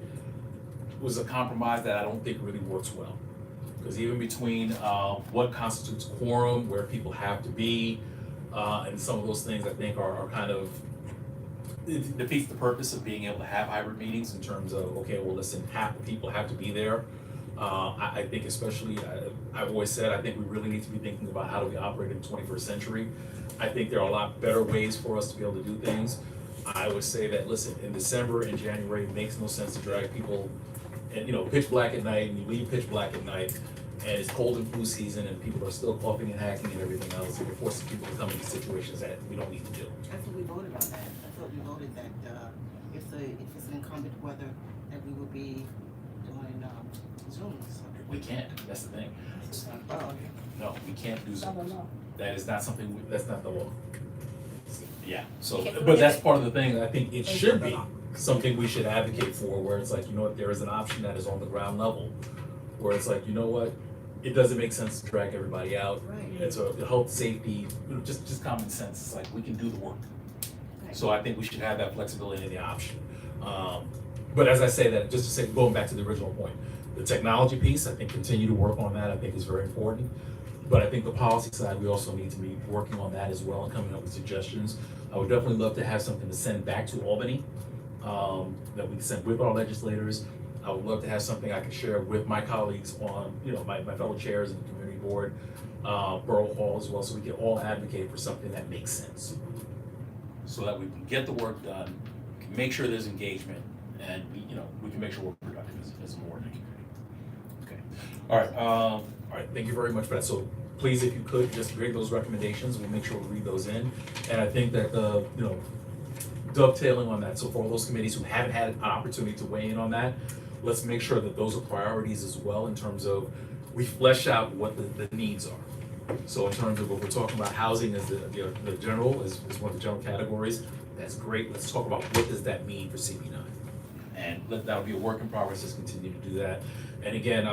was a compromise that I don't think really works well. Because even between what constitutes quorum, where people have to be, and some of those things I think are kind of, it defeats the purpose of being able to have hybrid meetings in terms of, okay, well, listen, half the people have to be there. I think especially, I've always said, I think we really need to be thinking about how do we operate in the 21st century. I think there are a lot better ways for us to be able to do things. I would say that, listen, in December and January, it makes no sense to drag people and, pitch black at night, and you leave pitch black at night, and it's cold and flu season, and people are still coughing and hacking and everything else, and we're forcing people to come into situations that we don't need to do. I thought we voted on that. I thought we voted that, if it's an incumbent weather, that we will be doing, Zooms. We can't, that's the thing. Oh, okay. No, we can't do Zoom. That is not something, that's not the law. Yeah, so, but that's part of the thing, I think it should be something we should advocate for, where it's like, there is an option that is on the ground level, where it's like, it doesn't make sense to drag everybody out. Right. It's a health, safety, just common sense, it's like, we can do the work. So I think we should have that flexibility in the option. But as I say that, just to say, going back to the original point, the technology piece, I think continue to work on that, I think is very important. But I think the policy side, we also need to be working on that as well and coming up with suggestions. I would definitely love to have something to send back to Albany, that we can send with our legislators. I would love to have something I can share with my colleagues on, my fellow chairs in the community board, Borough Hall as well, so we can all advocate for something that makes sense. So that we can get the work done, can make sure there's engagement, and we can make sure we're productive as a board and a community. Okay, all right, thank you very much for that. So please, if you could, just read those recommendations, we'll make sure we read those in. And I think that dovetailing on that, so for all those committees who haven't had an opportunity to weigh in on that, let's make sure that those are priorities as well in terms of we flesh out what the needs are. So in terms of what we're talking about, housing is the general, is one of the general categories. That's great. Let's talk about what does that mean for CB9. And that'll be a work in progress, let's continue to do that. And again,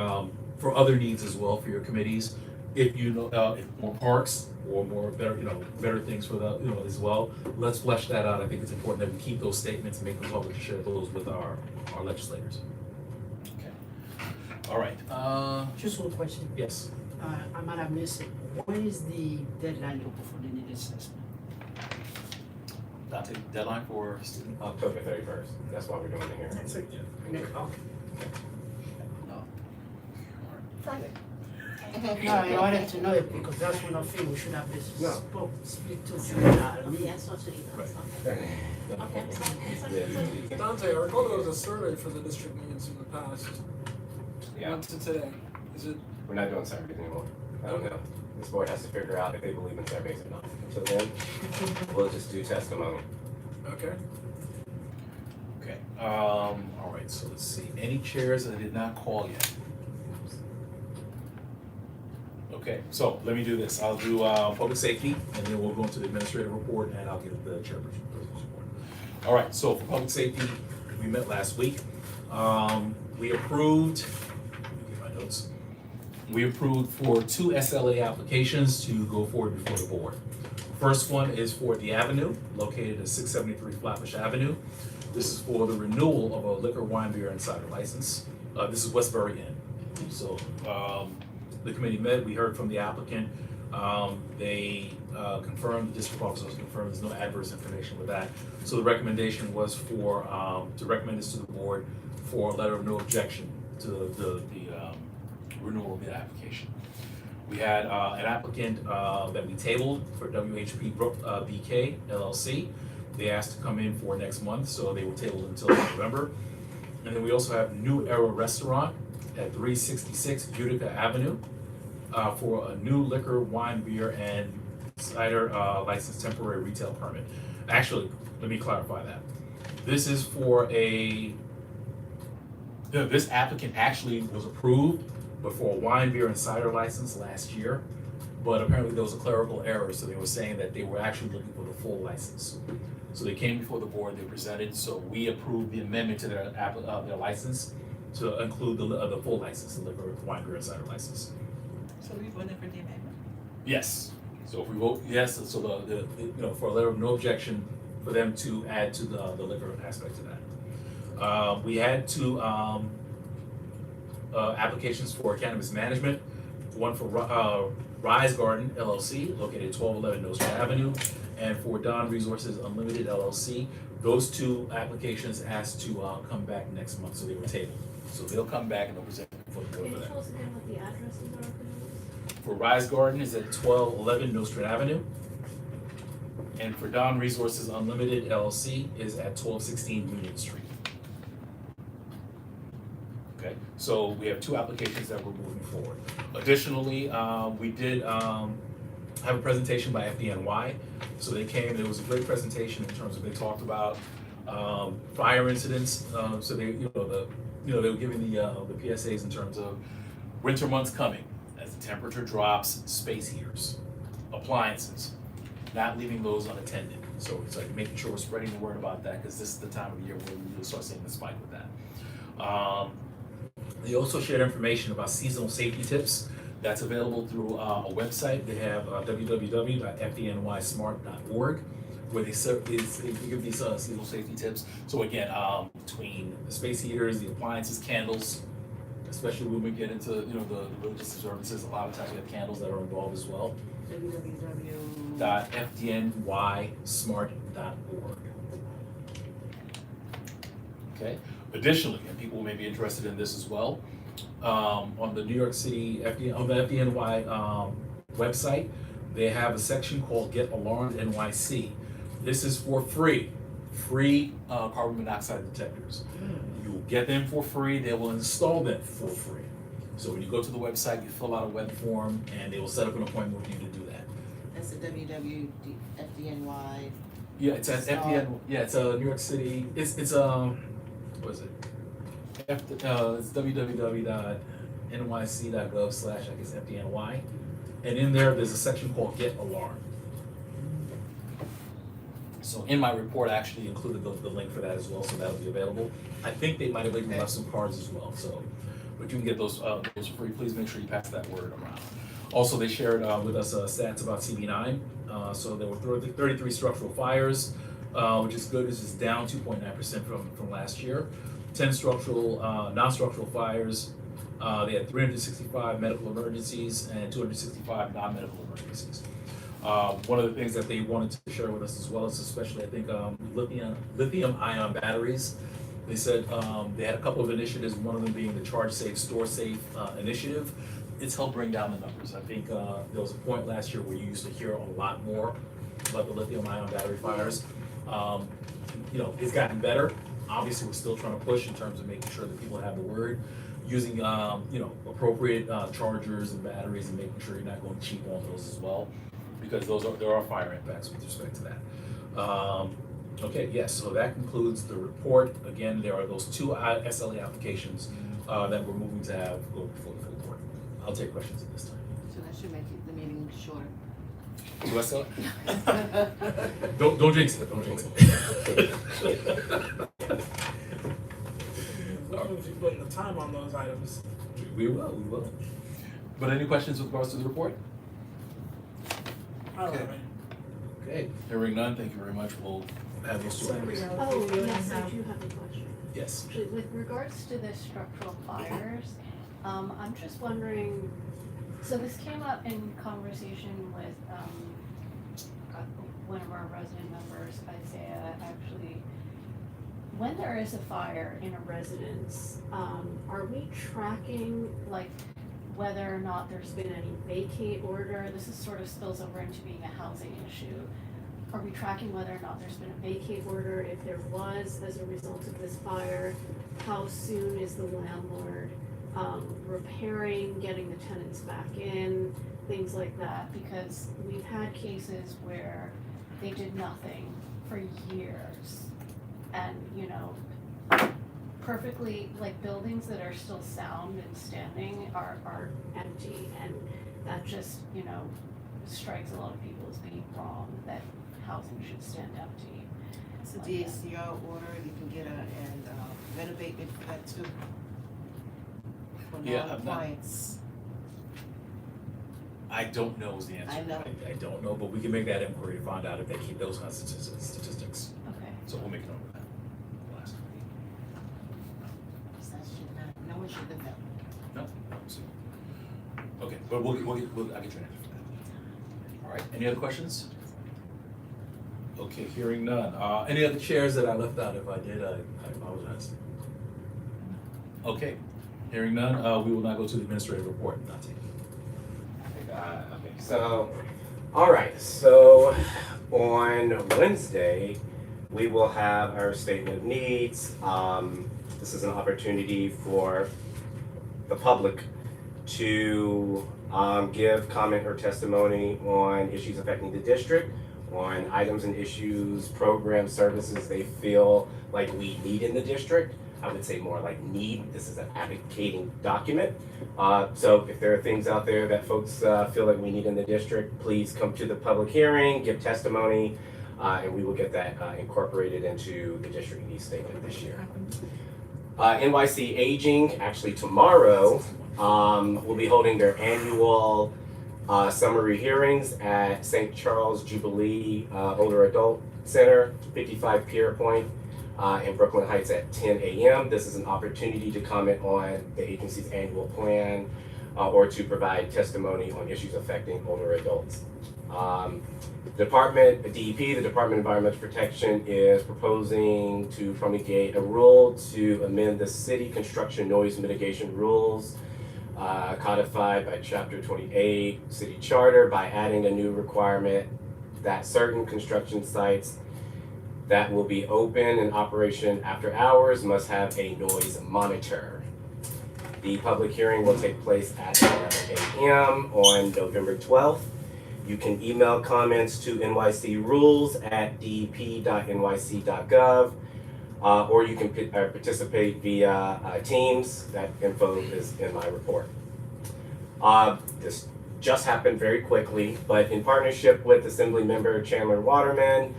for other needs as well for your committees. If you know, if more parks or more better, better things for the, as well, let's flesh that out. I think it's important that we keep those statements and make them public to share those with our legislators. Okay. All right, Just one question. yes. I might have missed it. When is the deadline open for the need assessment? Dante, deadline for student. October 31st, that's why we're doing it here. No, I wanted to know it because that's one of the things we should have this No. speak to. Okay, I saw two emails, okay. Yeah. Dante, I recall there was a survey for the district meetings in the past. Yeah, Went to today. Is it? we're not doing surveys anymore. I don't know. This board has to figure out if they believe in surveys or not. Until then, we'll just do testimony. Okay. Okay, all right, so let's see, any chairs that I did not call yet? Okay, so let me do this, I'll do, public safety, and then we'll go into the administrative report, and I'll give the chairperson report. All right, so for public safety, we met last week, we approved, let me get my notes. We approved for 2 SLA applications to go forward before the board. First one is for the Avenue, located at 673 Flatbush Avenue. This is for the renewal of a liquor, wine, beer, and cider license. This is Westbury Inn. So, the committee met, we heard from the applicant. They confirmed, the district officers confirmed there's no adverse information with that. So the recommendation was for, to recommend this to the board for a letter of no objection to the renewal of the application. We had an applicant that we tabled for WHP BK LLC. They asked to come in for next month, so they were tabled until November. And then we also have New Era Restaurant at 366 Utica Avenue for a new liquor, wine, beer, and cider license temporary retail permit. Actually, let me clarify that. This is for this applicant actually was approved before a wine, beer, and cider license last year, but apparently there was a clerical error, so they were saying that they were actually looking for the full license. So they came before the board, they presented, so we approved the amendment to their license to include the full license, the liquor, wine, beer, and cider license. So we voted for the amendment? Yes, so if we vote yes, so for a letter of no objection for them to add to the liquor aspect of that. We had 2 applications for cannabis management, one for Rise Garden LLC, located at 1211 Nostrand Avenue, and for Don Resources Unlimited LLC. Those 2 applications asked to come back next month, so they were tabled. So they'll come back and they'll present for the board Can for you that. tell us again what the addresses are for those? For Rise Garden is at 1211 Nostrand Avenue. And for Don Resources Unlimited LLC is at 1216 Union Street. Okay, so we have 2 applications that we're moving forward. Additionally, we did have a presentation by FDNY. So they came, it was a great presentation in terms of, they talked about fire incidents. So they, they were giving the PSAs in terms of winter months coming, as the temperature drops, space heaters, appliances, not leaving those unattended. So it's like making sure we're spreading the word about that, because this is the time of year where we'll start seeing the spike with that. They also shared information about seasonal safety tips that's available through a website. They have www.fdnysmart.org, where they give these seasonal safety tips. So again, between the space heaters, the appliances, candles, especially when we get into the religious observances, a lot of times we have candles that are involved as well. www.fdnysmart.org. Okay. Additionally, and people may be interested in this as well, on the New York City on the FDNY website, they have a section called Get Alarmed NYC. This is for free carbon monoxide detectors. You will get them for free. They will install them for free. So when you go to the website, you fill out a web form, and they will set up an appointment with you to do that. That's the FDNY. Yeah, it's at FDN. Yeah, it's New York City. It's what is it? It's www.nyc.gov/FDNY, and in there's a section called Get Alarmed. So in my report, I actually included the link for that as well, so that'll be available. I think they might have even left some cards as well. So, but you can get those free. Please make sure you pass that word around. Also, they shared with us stats about CB9. So there were 33 structural fires, which is good. This is down 2.9% from last year. 10 structural, non-structural fires. They had 365 medical emergencies and 265 non-medical emergencies. One of the things that they wanted to share with us as well is especially, I think, lithium-ion batteries. They said they had a couple of initiatives, one of them being the Charge Safe, Store Safe initiative. It's helped bring down the numbers. I think there was a point last year where you used to hear a lot more about the lithium-ion battery fires. It's gotten better. Obviously, we're still trying to push in terms of making sure that people have the word, using appropriate chargers and batteries, and making sure you're not going cheap on those as well, because there are fire impacts with respect to that. Okay, yes, so that concludes the report. Again, there are those 2 SLA applications that we're moving to have go before the full board. I'll take questions at this time. So that should make the meeting shorter. 2 SLA? Don't jinx it, don't jinx it. If you put the time on those items. We will. But any questions with regards to the report? I don't Okay. know. Okay, hearing none, thank you very much. We'll have those 2 items. Oh, yes, I do have a question. Yes. With regards to the structural fires, I'm just wondering, so this came up in conversation with, one of our resident members, Isaiah, actually. When there is a fire in a residence, are we tracking, like, whether or not there's been any vacate order? This is sort of spills over into being a housing issue. Are we tracking whether or not there's been a vacate order? If there was, as a result of this fire, how soon is the landlord repairing, getting the tenants back in, things like that? Because we've had cases where they did nothing for years, and perfectly, like, buildings that are still sound and standing are empty, and that just strikes a lot of people as being wrong, that housing should stand empty. It's a like that. DACR order, you can get and renovate it for that too. For Yeah, I'm not- non-compliance. I don't know is the answer. I know. I don't know, but we can make that inquiry to find out if they keep those kinds of statistics. Okay. So we'll make a note of that. We'll ask. That should not, no one should have known. No, so. Okay, but I'll get you an answer for that. All right, any other questions? Okay, hearing none. Any other chairs that I left out? If I did, I apologize. Okay, hearing none, we will now go to the administrative report. Dante. Okay, so, all right, so on Wednesday, we will have our statement of needs. This is an opportunity for the public to give comment or testimony on issues affecting the district, on items and issues, programs, services they feel like we need in the district. I would say more like need. This is an advocating document. So if there are things out there that folks feel like we need in the district, please come to the public hearing, give testimony, and we will get that incorporated into the district needs statement this year. NYC Aging, actually tomorrow, will be holding their annual summary hearings at St. Charles Jubilee Older Adult Center, 55 Pierpoint, in Brooklyn Heights at 10 a.m. This is an opportunity to comment on the agency's annual plan or to provide testimony on issues affecting older adults. Department, DEP, the Department of Environmental Protection, is proposing to promulgate a rule to amend the city construction noise mitigation rules codified by Chapter 28 City Charter by adding a new requirement that certain construction sites that will be open in operation after hours must have a noise monitor. The public hearing will take place at 11 a.m. on November 12th. You can email comments to nycrules@dep.nyc.gov, or you can participate via Teams. That info is in my report. This just happened very quickly, but in partnership with Assembly Member Chandler Waterman,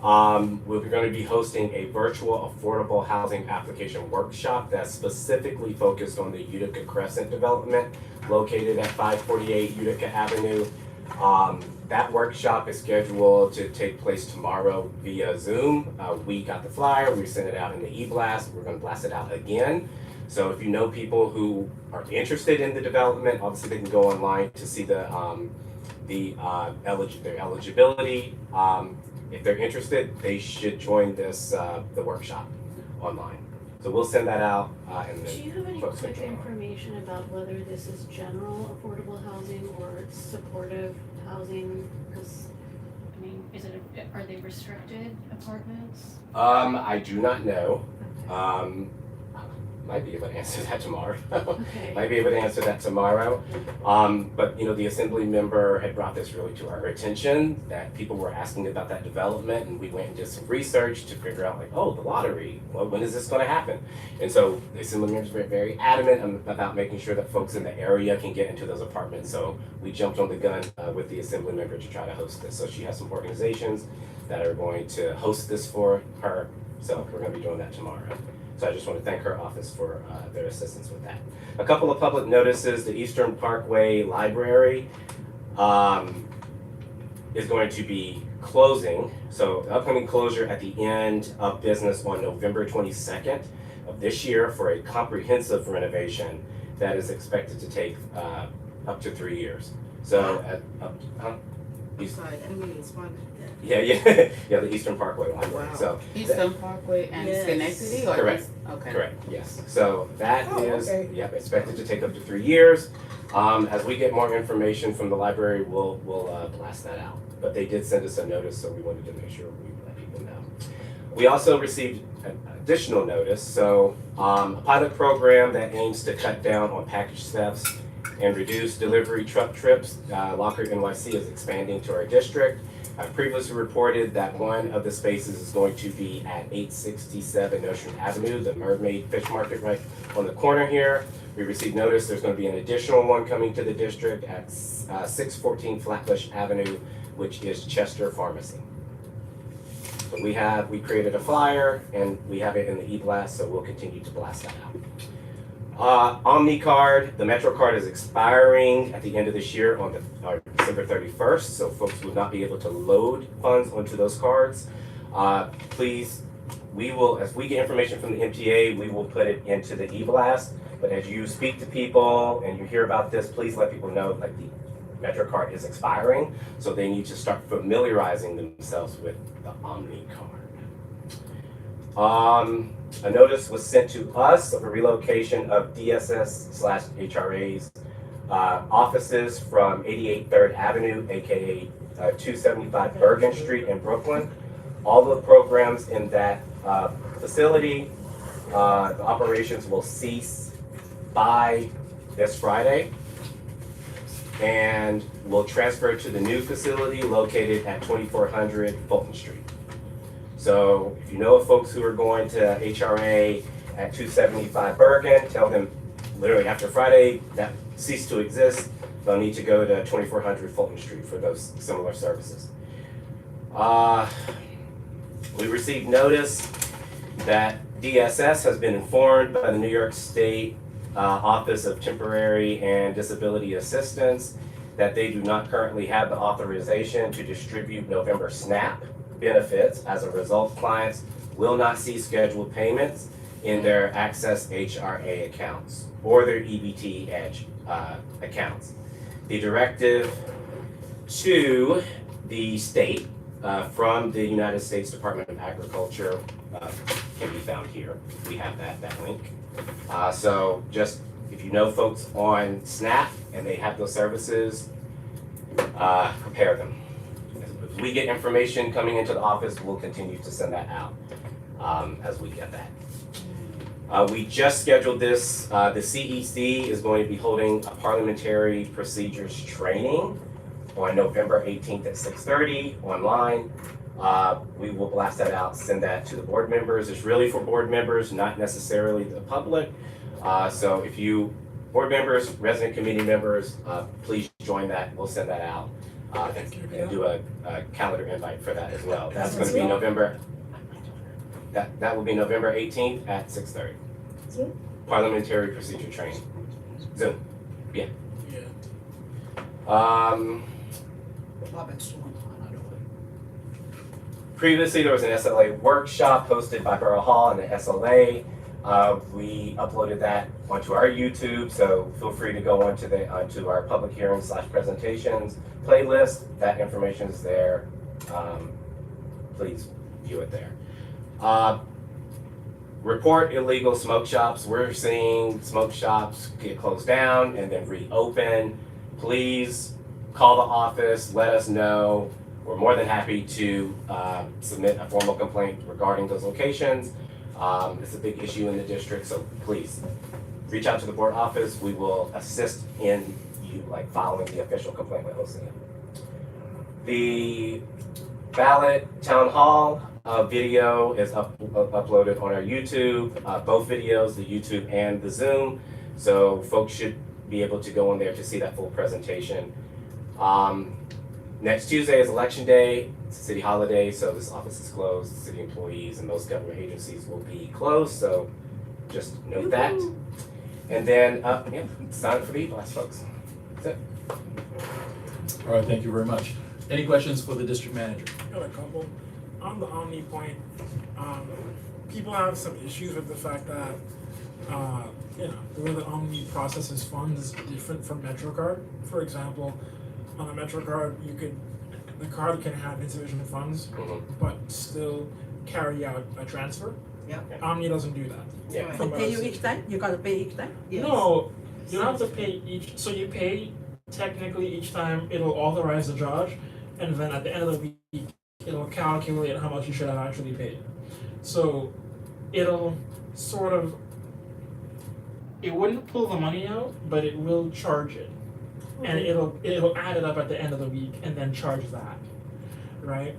We're going to be hosting a virtual affordable housing application workshop that's specifically focused on the Utica Crescent development located at 548 Utica Avenue. That workshop is scheduled to take place tomorrow via Zoom. We got the flyer, we sent it out in the e-blast, we're going to blast it out again. So if you know people who are interested in the development, obviously they can go online to see their eligibility. If they're interested, they should join this the workshop online. So we'll send that out and Do then you have any folks can quick join. information about whether this is general affordable housing or supportive housing? Because, I mean, are they restricted apartments? I do not know. Might be able to answer that tomorrow. Okay. Might be able to answer that tomorrow. But you know, the assembly member had brought this really to our attention that people were asking about that development, and we went and did some research to figure out like, oh, the lottery. Well, when is this going to happen? And so the assembly member is very, very adamant about making sure that folks in the area can get into those apartments. So we jumped on the gun with the assembly member to try to host this. So she has some organizations that are going to host this for her. So we're going to be doing that tomorrow. So I just want to thank her office for their assistance with that. A couple of public notices. The Eastern Parkway Library is going to be closing. So the upcoming closure at the end of business on November 22nd of this year for a comprehensive renovation that is expected to take up to 3 years. So Sorry, I didn't mean to respond to that. yeah, the Eastern Parkway Library. Wow. So Eastern Parkway and Yes. Schenectady, or Correct. East- okay. correct, yes. So that Oh, is okay. expected to take up to 3 years. As we get more information from the library, we'll blast that out. But they did send us a notice, so we wanted to make sure we let people know. We also received an additional notice. So a pilot program that aims to cut down on package thefts and reduce delivery truck trips. Locker NYC is expanding to our district. I previously reported that one of the spaces is going to be at 867 Ocean Avenue, the Mermaid Fish Market right on the corner here. We received notice there's going to be an additional one coming to the district at 614 Flatbush Avenue, which is Chester Pharmacy. So we created a flyer and we have it in the e-blast, so we'll continue to blast that out. OmniCard, the MetroCard is expiring at the end of this year on December 31st, so folks will not be able to load funds onto those cards. Please, we will, as we get information from the MTA, we will put it into the e-blast, but as you speak to people and you hear about this, please let people know like the MetroCard is expiring, so they need to start familiarizing themselves with the OmniCard. A notice was sent to us of a relocation of DSS/HRA's offices from 88 3rd Avenue, aka 275 Bergen Street in Brooklyn. All the programs in that facility, the operations will cease by this Friday and will transfer to the new facility located at 2400 Fulton Street. So if you know of folks who are going to HRA at 275 Bergen, tell them literally after Friday that ceased to exist. They'll need to go to 2400 Fulton Street for those similar services. We received notice that DSS has been informed by the New York State Office of Temporary and Disability Assistance that they do not currently have the authorization to distribute November SNAP benefits. As a result, clients will not see scheduled payments in their Access HRA accounts or their EBT Edge accounts. The directive to the state from the United States Department of Agriculture can be found here. We have that link. So just if you know folks on SNAP and they have those services, prepare them. If we get information coming into the office, we'll continue to send that out as we get that. We just scheduled this. The CEC is going to be holding a parliamentary procedures training on November 18th at 6:30 online. We will blast that out, send that to the board members. It's really for board members, not necessarily the public. So if you, board members, resident committee members, please join that. We'll send that out And do a calendar invite for that as well. That's gonna be November, that will be November 18th at 6:30. Zoom? Parliamentary procedure training. Zoom. Yeah. Previously, there was an SLA workshop hosted by Borough Hall and the SLA. We uploaded that onto our YouTube, so feel free to go onto our public hearings / presentations playlist. That information is there. Please view it there. Report illegal smoke shops. We're seeing smoke shops get closed down and then reopen. Please call the office, let us know. We're more than happy to submit a formal complaint regarding those locations. It's a big issue in the district, so please reach out to the board office. We will assist in you following the official complaint by hosting it. The ballot town hall video is uploaded on our YouTube, both videos, the YouTube and the Zoom. So folks should be able to go on there to see that full presentation. Next Tuesday is election day. It's a city holiday, so this office is closed. City employees and most government agencies will be closed, so just note that. And then, it's time for the e-blast, folks. That's it. All right, thank you very much. Any questions for the district manager? I got a couple. On the Omni point, people have some issues with the fact that, the way that Omni processes funds is different from MetroCard. For example, on a MetroCard, the card can have insufficient funds, but still carry out a transfer. Yeah. Omni doesn't do that. Yeah. From They what pay I've you seen. each time? You gotta pay each time? Yes. No, you don't have to pay so you pay technically each time it'll authorize the charge, and then at the end of the week, it'll calculate how much you should have actually paid. So it'll it wouldn't pull the money out, but it will charge it. And it'll add it up at the end of the week and then charge that, right?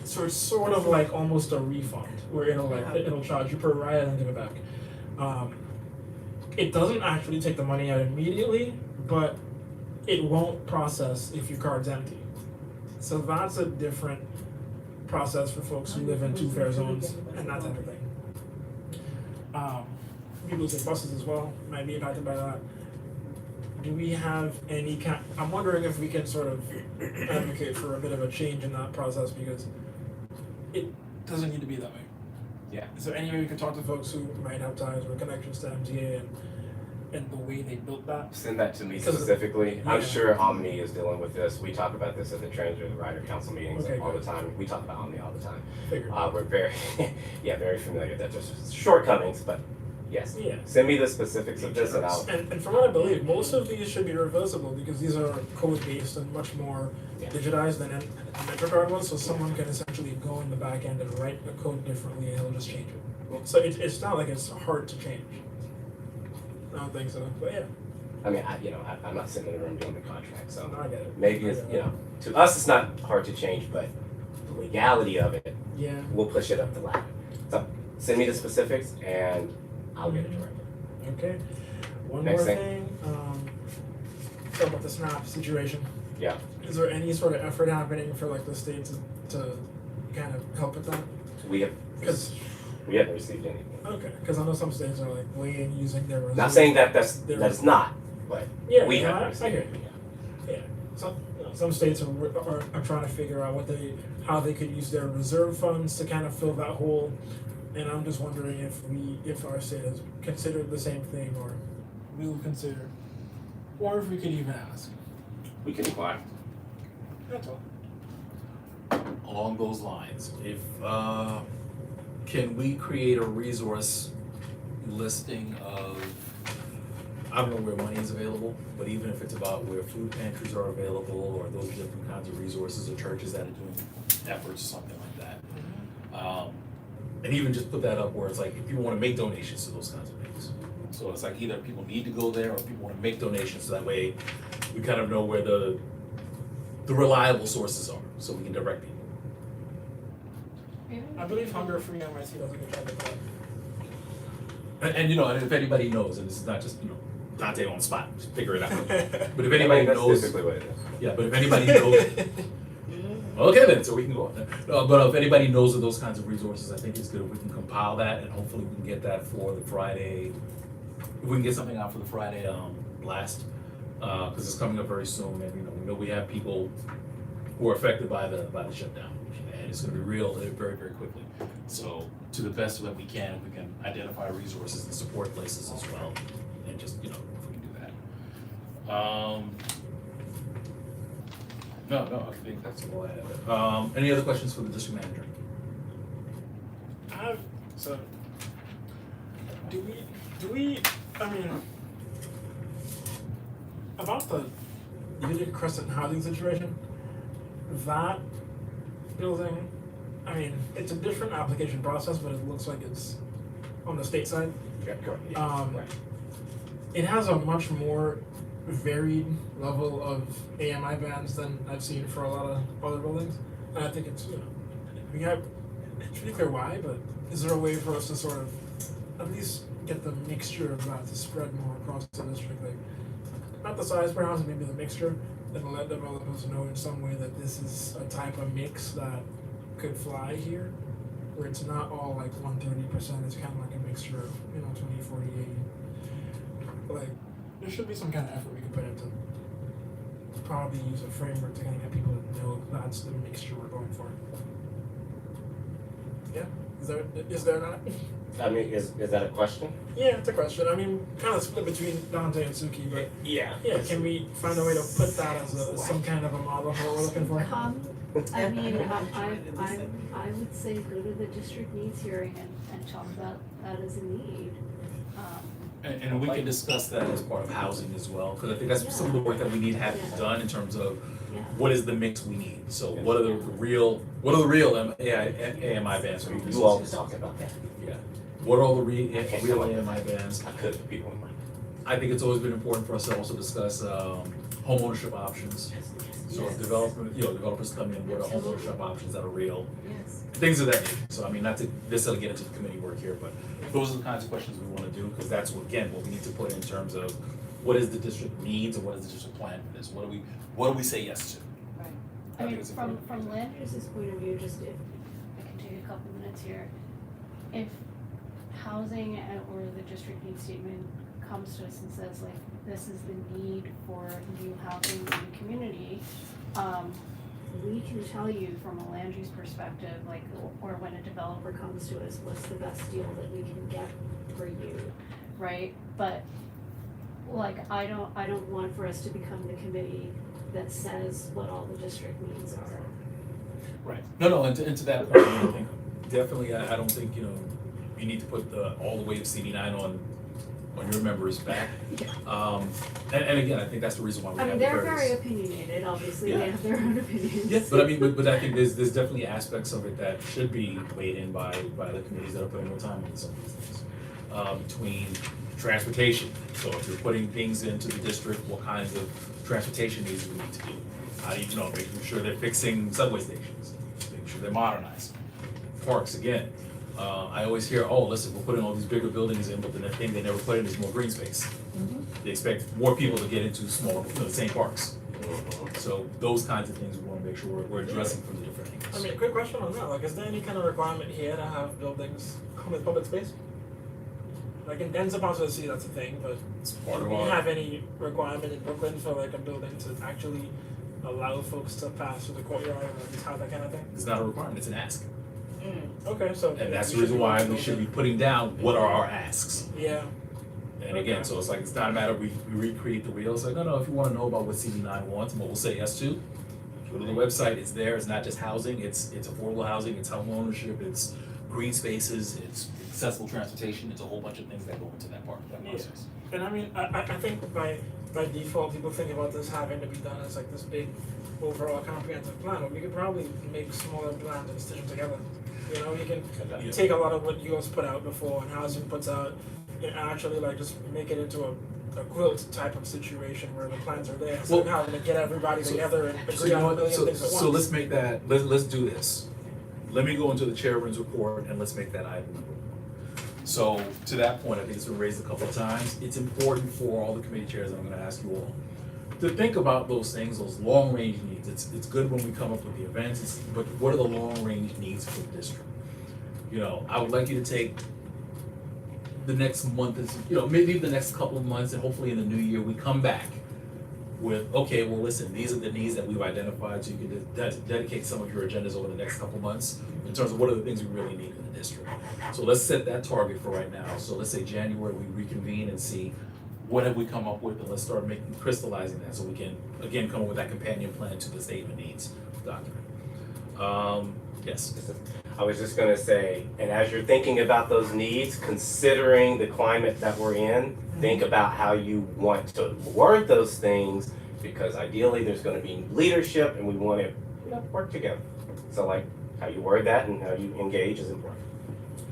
So it's sort of like almost a refund where it'll charge you per ride and give it back. It doesn't actually take the money out immediately, but it won't process if your card's empty. So that's a different process for folks who live in two fare zones and that type of thing. People who take buses as well might be impacted by that. Do we have any I'm wondering if we can sort of advocate for a bit of a change in that process, because it doesn't need to be that way. Yeah. Is there any way we can talk to folks who might have ties or connections to MTA and the way they built that? Send that to me 'Cause- I'm yeah. sure Omni is dealing with this. We talk about this at the Transit Rider Council meetings Okay, all good. the time. We talk about Omni all the time. Figured. We're very, very familiar. That's just shortcomings, but yes. Yeah. Send me the specifics of this and I'll, And from what I believe, most of these should be reversible because these are code-based and much more Yeah. digitized than a MetroCard was, so someone can essentially go in the back end and write the code differently and it'll just change it. So it's not like it's hard to change. I don't think so, but yeah, I mean, I'm not sitting in the room doing the contract, so I get it. maybe it's, to us it's not hard to change, but the legality of it, Yeah, we'll push it up the ladder. So send me the specifics and I'll get it directly. okay. One Next more thing. thing, talk about the SNAP situation. Yeah. Is there any sort of effort happening for like the state to kind of help with that? We Because haven't received anything. okay, because I know some states are like weighing using their reserves. Not saying that's not, but Yeah, we no, haven't I received hear anything. you. Yeah, some states are trying to figure out how they could use their reserve funds to kind of fill that hole, and I'm just wondering if our state has considered the same thing or will consider, or if we could even ask. We can inquire. That's all. Along those lines, if, can we create a resource listing of, I don't know where money is available, but even if it's about where food pantries are available or those different kinds of resources or churches that are doing efforts, something like that. And even just put that up where it's like, if people wanna make donations to those kinds of things. So it's like either people need to go there or people wanna make donations, so that way we kind of know where the reliable sources are, so we can direct people. I believe Hunger Free NYC does a good job of that. And if anybody knows, and this is not just, Dante on the spot, just figure it out. But if anybody That's knows, typically what it is. yeah, but if anybody knows, okay then, so we can go on. No, but if anybody knows of those kinds of resources, I think it's good if we can compile that and hopefully we can get that for the Friday, if we can get something out for the Friday, blast. Cause it's coming up very soon and we know we have people who are affected by the shutdown. And it's gonna be real very, very quickly. So to the best of what we can identify resources and support places as well. And just, if we can do that. No, I think that's all I have. Any other questions for the district manager? So, do we, I mean, about the Union Crescent housing situation, that building, I mean, it's a different application process, but it looks like it's on the state side. Yeah, correct. Right. It has a much more varied level of AMI bands than I've seen for a lot of other buildings. And I think it's, it's pretty clear why, but is there a way for us to sort of at least get the mixture of that to spread more across the district? Like, not the size per house, maybe the mixture, and let developers know in some way that this is a type of mix that could fly here, where it's not all like 130%, it's kind of like a mixture of, 20, 40, 80. Like, there should be some kind of effort we could put into probably use a framework to kind of get people to know that's the mixture we're going for. Yeah, is there not? I mean, is that a question? Yeah, it's a question. I mean, kind of split between Dante and Suki, but Yeah. yeah, can we find a way to put that as some kind of a model for what we're looking for? I mean, I would say go to the district needs hearing and talk about that as a need. And we can discuss that as part of housing as well, because I think that's some of the work that we need to have done in terms of Yeah. what is the mix we need. So what are the real AMI bands? You all was talking about that. Yeah. What are all the real AMI bands? I could, people in mind. I think it's always been important for us to also discuss home ownership options. So if developers come in, what are home ownership options that are real? Yes. Things of that nature. So I mean, not to necessarily get into the committee work here, but those are the kinds of questions we want to do, because that's what we need to put in terms of what is the district needs and what is the district plan for this? What do we say yes to? Right. I I think mean, it's from land use's point of view, just if I can take a couple minutes here, if housing or the district needs statement comes to us and says like, this is the need for new housing in the community, we can tell you from a land use perspective, like, or when a developer comes to us, what's the best deal that we can get for you, right? But like, I don't want for us to become the committee that says what all the district needs are. Right. No, and to that point, I think definitely, I don't think, you need to put all the weight of CD9 on your members' back. And again, I think that's the reason why we I have mean, the they're various. very opinionated, obviously, Yeah. they have their own opinions. Yeah, but I mean, but I think there's definitely aspects of it that should be weighed in by the committees that are putting more time into some of these things. Between transportation, so if you're putting things into the district, what kinds of transportation needs we need to do? How do you, making sure they're fixing subway stations, making sure they're modernized. Parks, again, I always hear, oh, listen, we're putting all these bigger buildings in, but the thing they never put in is more green space. They expect more people to get into smaller, the same parks. So those kinds of things we wanna make sure we're addressing from the different angles. I mean, quick question on that. Like, is there any kind of requirement here to have buildings come with public space? Like in denser parts of the city, that's a thing, but It's part do of we our, have any requirement in Brooklyn for like a building to actually allow folks to pass through the courtyard and at least have that kind of thing? it's not a requirement, it's an ask. Okay, so. And that's the we reason why we building- should be putting down what are our asks. Yeah, And again, so it's like, it's not a matter of we recreate the wheel. It's like, no, if you wanna know about what CD9 wants and what we'll say yes to, go to the website, it's there. It's not just housing, it's affordable housing, it's home ownership, it's green spaces, it's accessible transportation, it's a whole bunch of things that go into that part, that Yeah. process. and I mean, I think by default, people think about this having to be done as like this big overall comprehensive plan, but we could probably make smaller plans and stitch them together. You can Yeah. take a lot of what you guys put out before and housing puts out, and actually like just make it into a quilt type of situation where the plans are there, instead of Well, having to get everybody so- together and So agree you on know a what, million things at once. so let's make that, let's do this. Let me go into the chairman's report and let's make that item number 1. So to that point, I think it's been raised a couple of times. It's important for all the committee chairs, and I'm gonna ask you all, to think about those things, those long-range needs. It's good when we come up with the events, but what are the long-range needs for the district? You know, I would like you to take the next month, maybe the next couple of months, and hopefully in the new year, we come back with, okay, well, listen, these are the needs that we've identified, so you can dedicate some of your agendas over the next couple of months in terms of what are the things we really need in the district. So let's set that target for right now. So let's say January, we reconvene and see what have we come up with, and let's start crystallizing that so we can, again, come up with that companion plan to the statement needs document. Yes. I was just gonna say, and as you're thinking about those needs, considering the climate that we're in, think about how you want to word those things, because ideally there's gonna be leadership and we wanna, work together. So like, how you word that and how you engage is important.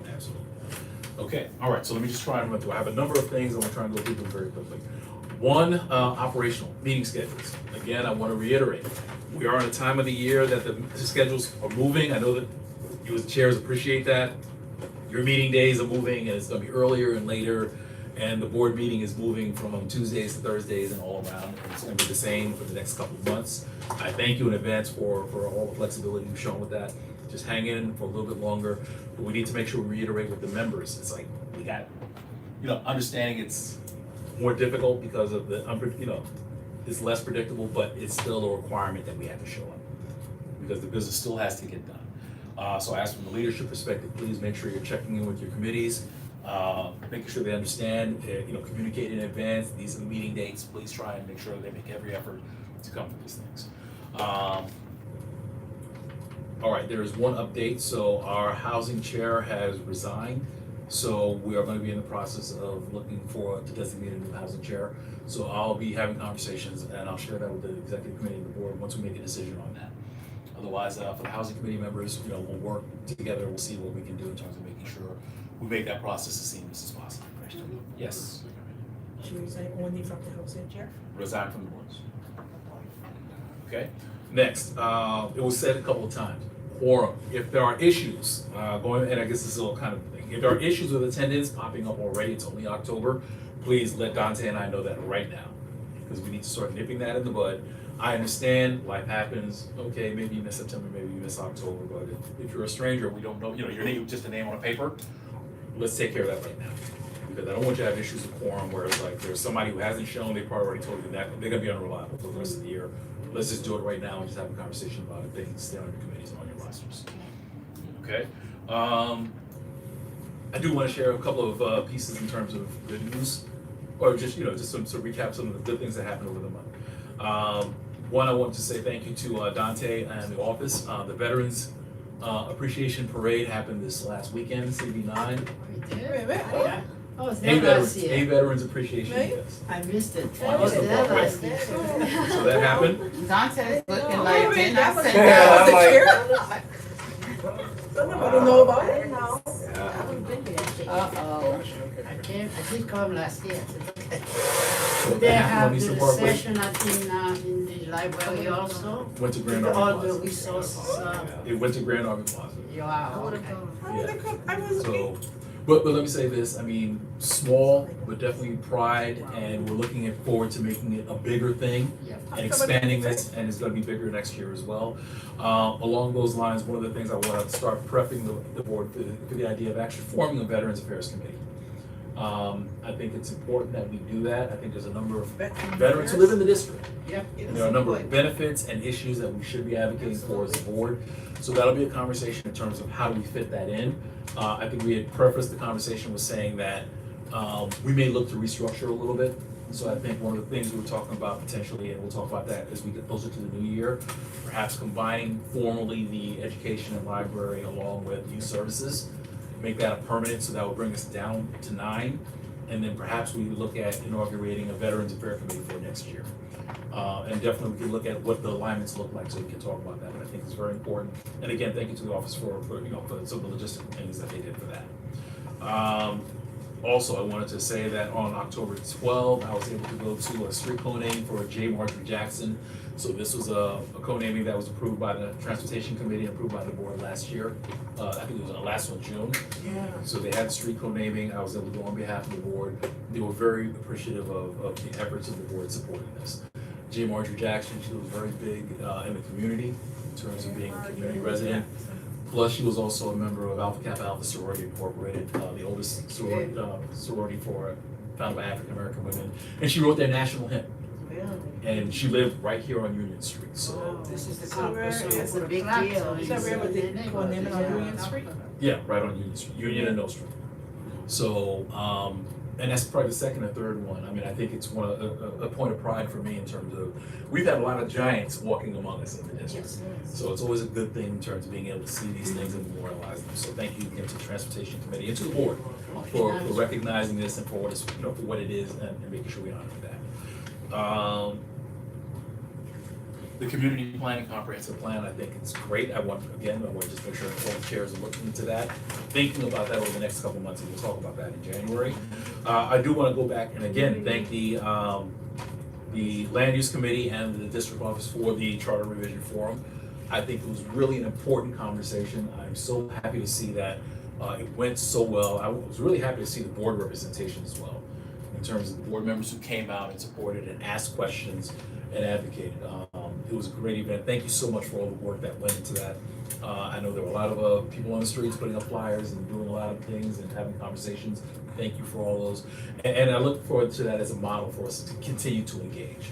Absolutely. Okay, all right, so let me just try and run through. I have a number of things, I'm gonna try and go through them very quickly. One, operational, meeting schedules. Again, I wanna reiterate, we are in a time of the year that the schedules are moving. I know that you as chairs appreciate that. Your meeting days are moving, and it's gonna be earlier and later, and the board meeting is moving from Tuesdays to Thursdays and all around. It's gonna be the same for the next couple of months. I thank you in advance for all the flexibility you've shown with that. Just hang in for a little bit longer, but we need to make sure we reiterate with the members. It's like, we got, understanding it's more difficult because of the, it's less predictable, but it's still a requirement that we have to show up, because the business still has to get done. So I ask from the leadership perspective, please make sure you're checking in with your committees, making sure they understand, communicate in advance, these are the meeting dates, please try and make sure they make every effort to come to these things. All right, there is one update. So our housing chair has resigned. So we are going to be in the process of looking to designate a new housing chair. So I'll be having conversations, and I'll share that with the executive committee and the board once we make a decision on that. Otherwise, for the housing committee members, we'll work together. We'll see what we can do in terms of making sure we make that process as seamless as possible. Yes. She resigned only from the housing chair? Resign from the boards. Okay. Next, it was said a couple of times. Quorum. If there are issues and I guess this is all kind of thing. If there are issues with attendance popping up already, it's only October. Please let Dante and I know that right now, because we need to start nipping that in the bud. I understand life happens. Okay, maybe you miss September, maybe you miss October, but if you're a stranger, we don't know. Your name just a name on a paper. Let's take care of that right now, because I don't want you to have issues with quorum where it's like there's somebody who hasn't shown. They probably already told you that they're gonna be unreliable for the rest of the year. Let's just do it right now and just have a conversation about it. They can stay on your committees and on your rosters. Okay. I do want to share a couple of pieces in terms of good news, or just some to recap some of the good things that happened over the month. One, I want to say thank you to Dante and the office. The Veterans Appreciation Parade happened this last weekend, CB9. Wait. Oh, was that last A year? Veterans Appreciation Really? Yes. I missed it. Oh, I was okay. there last year. So that happened. Dante's looking Oh, like wait, ten. that I was, said, that was I'm the like- chair? Nobody know about I it? didn't know. I haven't been here. Uh-oh. I did come last year. I said, okay. So They that have happened on the Easter Parkway. session in the library also. Went to Grand With Army all the Plaza. resources, It went to Grand Army Plaza. wow, would've okay. gone. I would've come, I was. So, but let me say this, I mean, small, but definitely pride, and we're looking forward to making it a bigger thing Yep. and expanding this, and it's gonna be bigger next year as well. Along those lines, one of the things I wanna start prepping the board for the idea of actually forming a Veterans Affairs Committee. I think it's important that we do that. I think there's a number of veterans who live in the district. Yep. And there are a number of benefits and issues that we should be advocating for as a board. So that'll be a conversation in terms of how do we fit that in. I think we had prefaced the conversation with saying that we may look to restructure a little bit. So I think one of the things we were talking about potentially, and we'll talk about that as we get closer to the new year, perhaps combining formally the education and library along with youth services, make that a permanent, so that will bring us down to 9. And then perhaps we would look at inaugurating a Veterans Affairs Committee for next year. And definitely we can look at what the alignments look like, so we can talk about that, but I think it's very important. And again, thank you to the office for some of the logistical things that they did for that. Also, I wanted to say that on October 12th, I was able to go to a street co-name for J. Marjorie Jackson. So this was a co-naming that was approved by the Transportation Committee, approved by the board last year. I think it was the last one, June. Yeah. So they had the street co-naming. I was able to go on behalf of the board. They were very appreciative of the efforts of the board supporting this. J. Marjorie Jackson, she was very big in the community in terms of being a community resident. Plus, she was also a member of Alpha Kappa Alpha Sorority Incorporated, the oldest sorority founded by African American women. And she wrote their national hymn. And she lived right here on Union Street. So This is the So where campus. is of a big Clarkson. deal. Is that where with the It's one name on Union yeah. Street? yeah, right on Union Street, Union and Nostrum. So, and that's probably the second or third one. I mean, I think it's a point of pride for me in terms of, we've had a lot of giants walking among us in the district. So it's always a good thing in terms of being able to see these things and memorialize them. So thank you again to the Transportation Committee and to the board for recognizing this and for what it's, for what it is and making sure we honor that. The community planning comprehensive plan, I think it's great. I want to just make sure all the chairs are looking into that, thinking about that over the next couple months, and we'll talk about that in January. I do want to go back and again, thank the Land Use Committee and the District Office for the Charter Revision Forum. I think it was really an important conversation. I'm so happy to see that it went so well. I was really happy to see the board representation as well, in terms of the board members who came out and supported and asked questions and advocated. It was a great event. Thank you so much for all the work that went into that. I know there were a lot of people on the streets putting up flyers and doing a lot of things and having conversations. Thank you for all those. And I look forward to that as a model for us to continue to engage.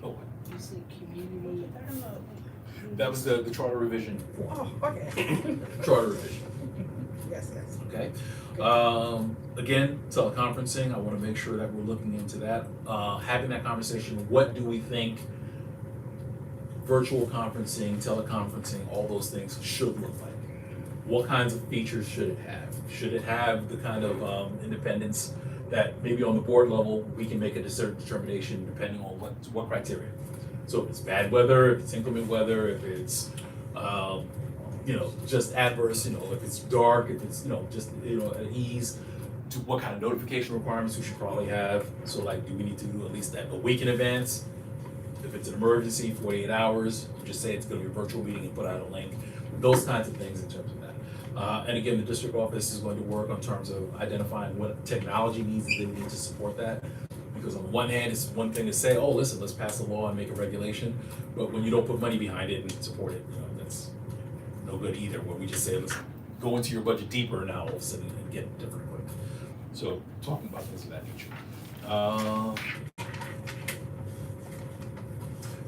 Oh, You say community. that was the Charter Revision Forum. Oh, okay. Charter Revision. Yes, yes. Okay. Again, teleconferencing, I want to make sure that we're looking into that. Having that conversation, what do we think virtual conferencing, teleconferencing, all those things should look like? What kinds of features should it have? Should it have the kind of independence that maybe on the board level, we can make a certain determination depending on what criteria? So if it's bad weather, if it's inclement weather, if it's just adverse, if it's dark, if it's, just, at ease, to what kind of notification requirements we should probably have. So like, do we need to do at least that a week in advance? If it's an emergency, 48 hours, just say it's gonna be a virtual meeting and put out a link. Those kinds of things in terms of that. And again, the district office is going to work on terms of identifying what technology needs that they need to support that. Because on the one hand, it's one thing to say, oh, listen, let's pass a law and make a regulation. But when you don't put money behind it and support it, that's no good either. Where we just say, let's go into your budget deeper now all of a sudden and get different equipment. So talking about things of that nature.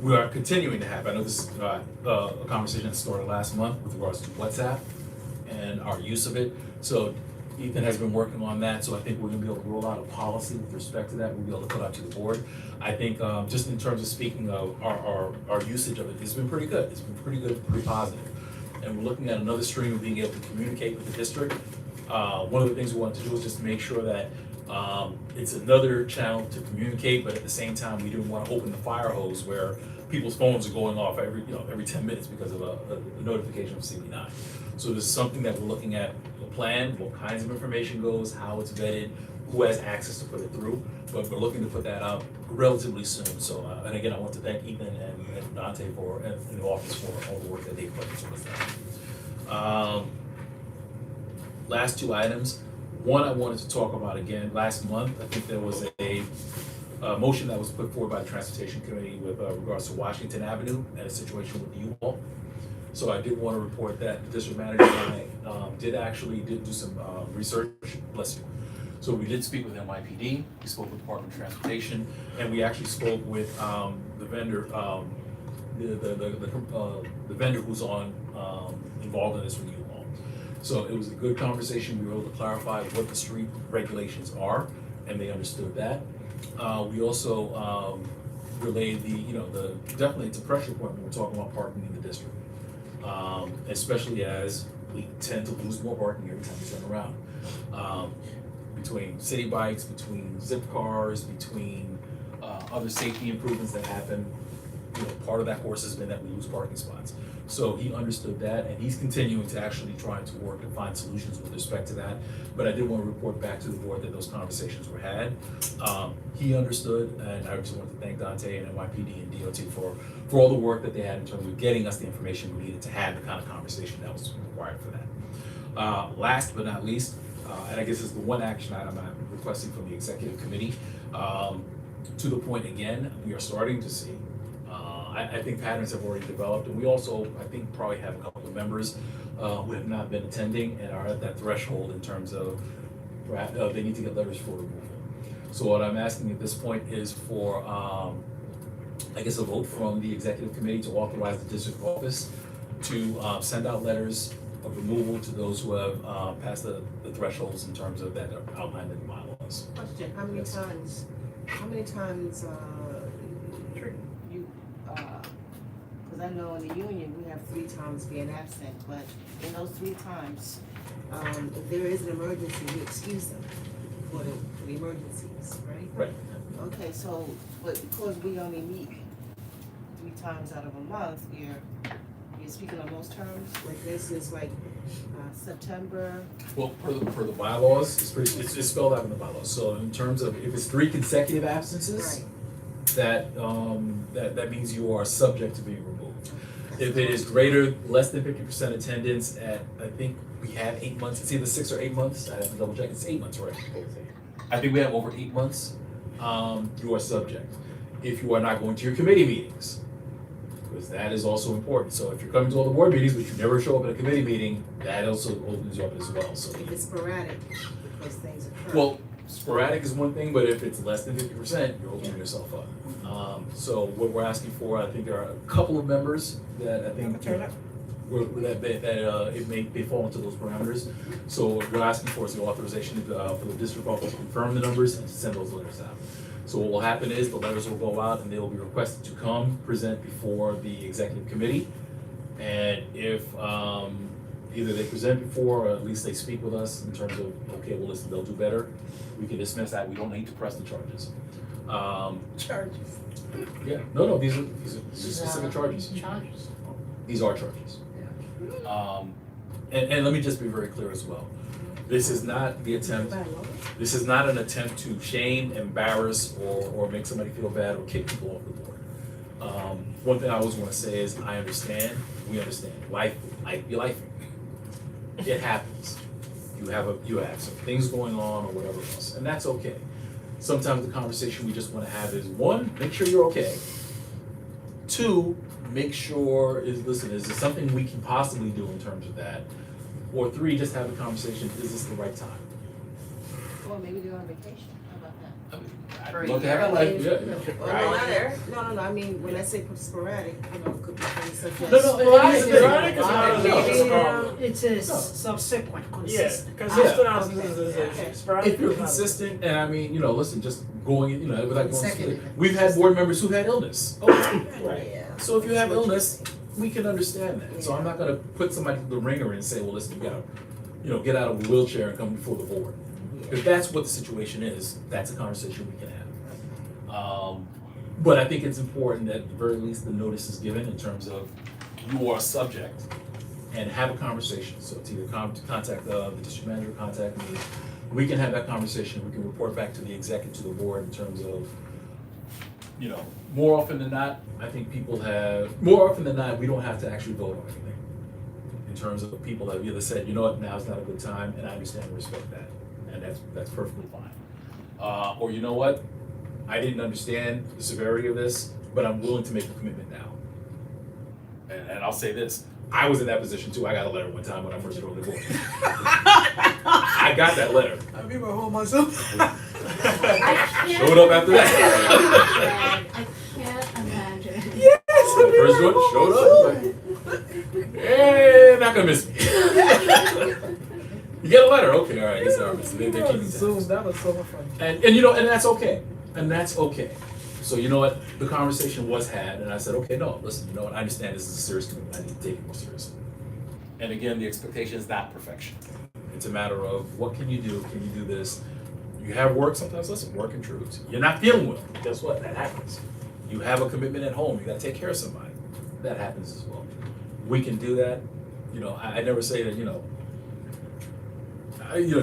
We are continuing to have, I know this is a conversation that started last month with regards to WhatsApp and our use of it. So Ethan has been working on that, so I think we're gonna be able to roll out a policy with respect to that. We'll be able to put out to the board. I think just in terms of speaking of our usage of it, it's been pretty good. It's been pretty good, pretty positive. And we're looking at another stream of being able to communicate with the district. One of the things we want to do is just make sure that it's another channel to communicate, but at the same time, we didn't want to open the fire hose where people's phones are going off every 10 minutes because of a notification from CB9. So there's something that we're looking at, the plan, what kinds of information goes, how it's vetted, who has access to put it through, but we're looking to put that out relatively soon. So, and again, I want to thank Ethan and Dante and the office for all the work that they've put into that. Last two items. One, I wanted to talk about again, last month, I think there was a motion that was put forward by the Transportation Committee with regards to Washington Avenue and a situation with the U-Haul. So I did want to report that the district manager and I did do some research, bless you. So we did speak with NYPD, we spoke with Department of Transportation, and we actually spoke with the vendor, the vendor who's involved in this with U-Haul. So it was a good conversation. We were able to clarify what the street regulations are, and they understood that. We also relayed definitely it's a pressure point when we're talking about parking in the district. Especially as we tend to lose more parking every time we turn around. Between city bikes, between zip cars, between other safety improvements that happen, part of that course has been that we lose parking spots. So he understood that, and he's continuing to actually try to work and find solutions with respect to that. But I did want to report back to the board that those conversations were had. He understood, and I just want to thank Dante and NYPD and DOT for all the work that they had in terms of getting us the information we needed to have the kind of conversation that was required for that. Last but not least, and I guess it's the one action item I'm requesting from the executive committee, to the point again, we are starting to see, I think patterns have already developed, and we also, I think, probably have a couple of members who have not been attending and are at that threshold in terms of they need to get letters for removal. So what I'm asking at this point is for, I guess, a vote from the executive committee to authorize the district office to send out letters of removal to those who have passed the thresholds in terms of that are outlined in the bylaws. Question, how many Yes. times, you, cause I know in the union, we have 3 times being absent, but in those 3 times, if there is an emergency, we excuse them for the emergencies, right? Right. Okay, so, but because we only meet 3 times out of a month, you're speaking on those terms? Like this is like, September, Well, per the bylaws, it's spelled out in the bylaws. So in terms of if it's 3 consecutive absences, right? that means you are subject to being removed. If it is less than 50% attendance at, I think we have 8 months, it's either 6 or 8 months, I have to double check, it's 8 months, right? I think we have over 8 months, you are subject. If you are not going to your committee meetings, because that is also important. So if you're coming to all the board meetings, but you never show up at a committee meeting, that also opens you up as well, so. If it's sporadic, because things occur. Well, sporadic is one thing, but if it's less than 50%, you're opening yourself up. So what we're asking for, I think there are a couple of members that I think they fall into those parameters. So what we're asking for is the authorization for the district office to confirm the numbers and to send those letters out. So what will happen is the letters will go out and they will be requested to come present before the executive committee. And if either they present before or at least they speak with us in terms of, okay, well, listen, they'll do better, we can dismiss that, we don't need to press the charges. Charges. Yeah, no, these are specific charges. Charges. These are charges. And let me just be very clear as well. This is not the attempt, this is not an attempt to shame, embarrass, or make somebody feel bad or kick people off the board. One thing I always want to say is I understand, we understand, life be life. It happens. You have some things going on or whatever else, and that's okay. Sometimes the conversation we just want to have is 1, make sure you're okay. 2, make sure is there something we can possibly do in terms of that? Or 3, just have a conversation, is this the right time? Or maybe they're on vacation, how about that? I'd love to have that life, yeah. Or no, I mean, when I say sporadic, it could be things such as. No, Sporadic is not a Maybe, problem. It's a subsequent, Yeah, consistent. because Yeah. it's still not, sporadic If you're is not- consistent, and I mean, listen, just going, without going, Consecutive. we've had board members who've had illness. Right. Yeah. So if you have illness, we can understand that. So I'm not gonna put somebody through the ringer and say, well, listen, you gotta, get out of a wheelchair and come before the board. If that's what the situation is, that's a conversation we can have. But I think it's important that at the very least the notice is given in terms of you are subject and have a conversation. So it's either contact the district manager, contact me. We can have that conversation. We can report back to the executive, to the board in terms of, more often than not, I think more often than not, we don't have to actually vote on anything. In terms of people that have either said, you know what, now's not a good time, and I understand and respect that. And that's perfectly fine. Or you know what, I didn't understand the severity of this, but I'm willing to make a commitment now. And I'll say this, I was in that position too. I got a letter one time when I first joined the board. I got that letter. I'd be able to hold myself. Showed up after that. I can't imagine. First one showed up. Hey, not gonna miss me. You get a letter, okay, all right, I guess they're missing. They're keeping tabs. That was so much fun. And and that's okay. And that's okay. So you know what? The conversation was had, and I said, okay, no, listen, you know what? I understand this is a serious commitment. I need to take it more seriously. And again, the expectation is not perfection. It's a matter of what can you do? Can you do this? You have work sometimes. Listen, work intrudes. You're not feeling well. Guess what? That happens. You have a commitment at home. You got to take care of somebody. That happens as well. we can do that. You know, I never say that,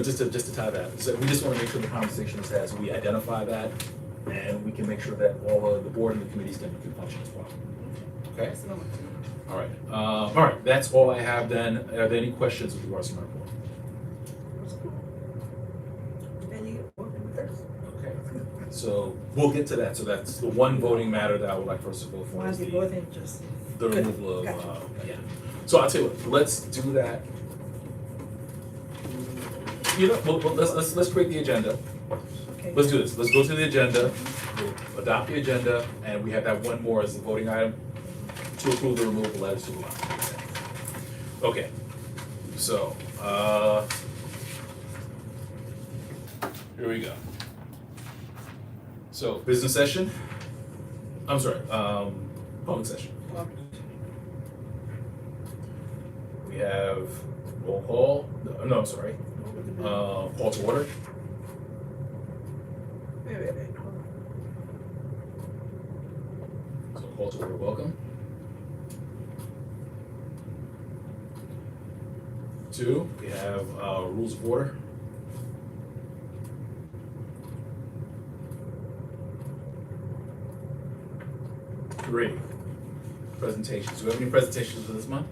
just to tie that. So we just want to make sure the conversation is had, so we identify that, and we can make sure that all of the board and the committees can function as well. Okay? All right, that's all I have then. Are there any questions with regards to my report? Okay, so we'll get to that. So that's the one voting matter that I would like for us to vote for. Is the removal of, yeah. So I'll tell you what, let's do that. Well, let's create the agenda. Let's do this. Let's go to the agenda, we'll adopt the agenda, and we have that one more as the voting item to approve the removal letters to the law. Okay, so, here we go. So, business session, I'm sorry, public session. We have roll call, no, I'm sorry, call to order. So call to order, welcome. 2, we have rules of order. 3, presentations. Do we have any presentations for this month?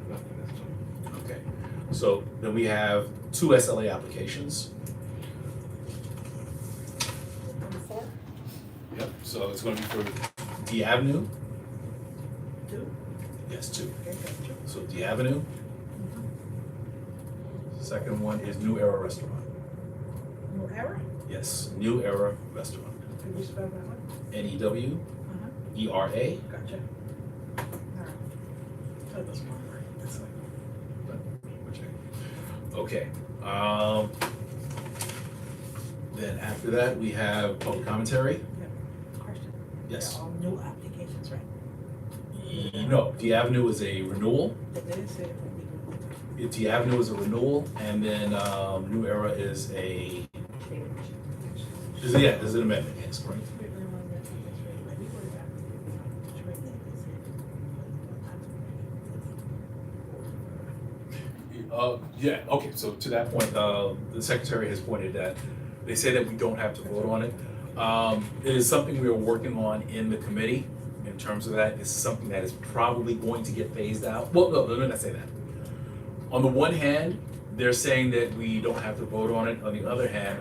Okay, so then we have 2 SLA applications. Yep, so it's gonna be for D Avenue. 2? Yes, 2. So D Avenue. Second one is New Era Restaurant. New Era? Yes, New Era Restaurant. Can you spell that one? NEWERA. Gotcha. Alright. That was one word. That's like. Okay. Then after that, we have public commentary. Question. Yes. They're all new applications, right? No, D Avenue is a renewal. They didn't say it would be new. D Avenue is a renewal, and then New Era is a is an amendment. Yes, correct. Yeah, okay, so to that point, the secretary has pointed that they say that we don't have to vote on it. It is something we are working on in the committee in terms of that. It's something that is probably going to get phased out. Well, no, let me not say that. On the one hand, they're saying that we don't have to vote on it. On the other hand,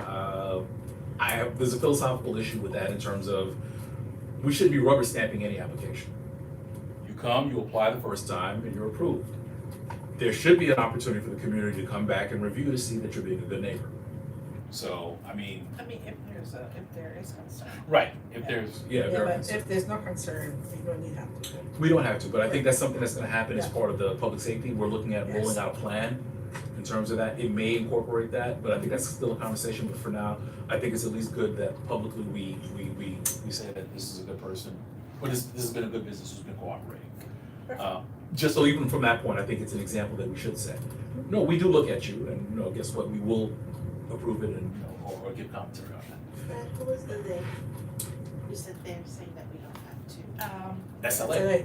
there's a philosophical issue with that in terms of we shouldn't be rubber stamping any application. You come, you apply the first time, and you're approved. There should be an opportunity for the community to come back and review to see that you're being a good neighbor. So, I mean, if there is concern. right, if there's, But if there's no concern, we don't need have to. we don't have to, but I think that's something that's gonna happen as Yeah. part of the public safety. We're looking at rolling Yes. out a plan in terms of that. It may incorporate that, but I think that's still a conversation, but for now, I think it's at least good that publicly we say that this is a good person, or this has been a good business who's been cooperating. Just so even from that point, I think it's an example that we should say, no, we do look at you, and guess what, we will approve it and, or give commentary on that. Brad, who was the they? You said they're saying that we don't have to. SLA.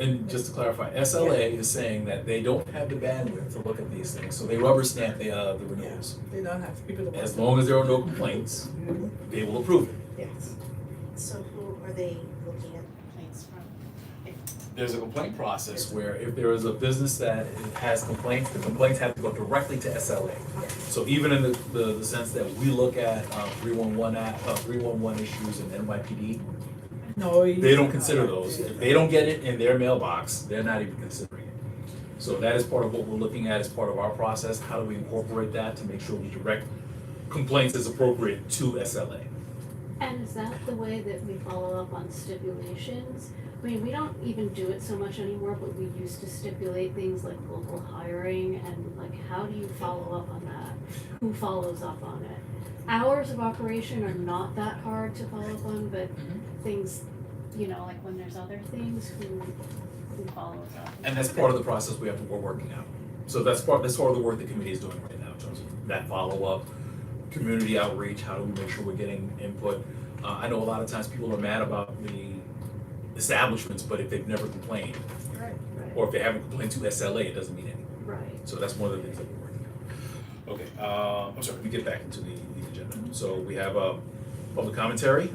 And just to clarify, SLA is saying that they don't have the bandwidth to look at these things, so they rubber stamp the renewals. They don't have people to. As long as there are no complaints, they will approve it. Yes. So who are they looking at complaints from? There's a complaint process where if there is a business that has complaints, the complaints have to go directly to SLA. So even in the sense that we look at 311 issues in NYPD, No. they don't consider those. If they don't get it in their mailbox, they're not even considering it. So that is part of what we're looking at as part of our process. How do we incorporate that to make sure we direct complaints as appropriate to SLA? And is that the way that we follow up on stipulations? I mean, we don't even do it so much anymore, but we used to stipulate things like local hiring and like, how do you follow up on that? Who follows up on it? Hours of operation are not that hard to follow up on, but things, like when there's other things, who follows up? And that's part of the process we're working out. So that's part of the work the committee is doing right now in terms of that follow-up, community outreach, how do we make sure we're getting input? I know a lot of times people are mad about the establishments, but if they've never complained, Right. Or if they haven't complained to SLA, it doesn't mean anything. Right. So that's one of the things that we're working on. Okay, I'm sorry, let me get back into the agenda. So we have public commentary.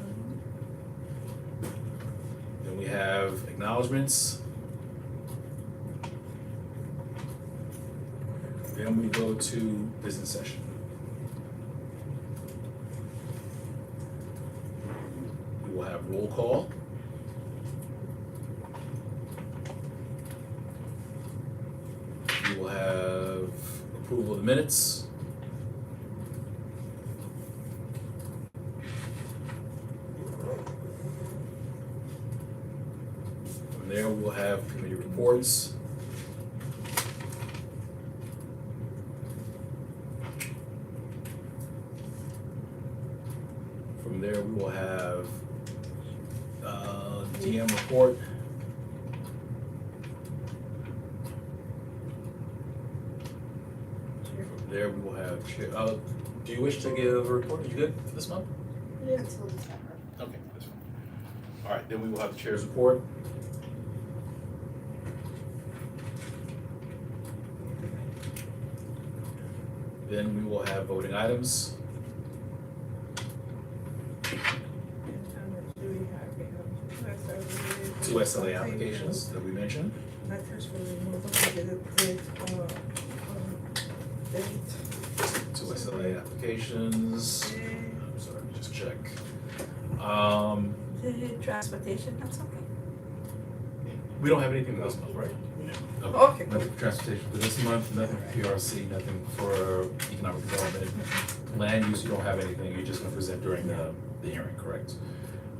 Then we have acknowledgements. Then we go to business session. We will have roll call. We will have approval of the minutes. From there, we will have committee reports. From there, we will have DM report. From there, we will have chair, do you wish to give a report? Are you good for this month? Until December. Okay, that's fine. All right, then we will have the chair's report. Then we will have voting items. Two SLA applications that we mentioned. Letters for removal of the Two SLA applications. I'm sorry, let me just check. The transportation, that's okay. We don't have anything for this month, right? Okay, Nothing for transportation for this month, nothing for PRC, nothing for economic development. Land use, you don't have anything, you're just gonna present during the hearing, correct?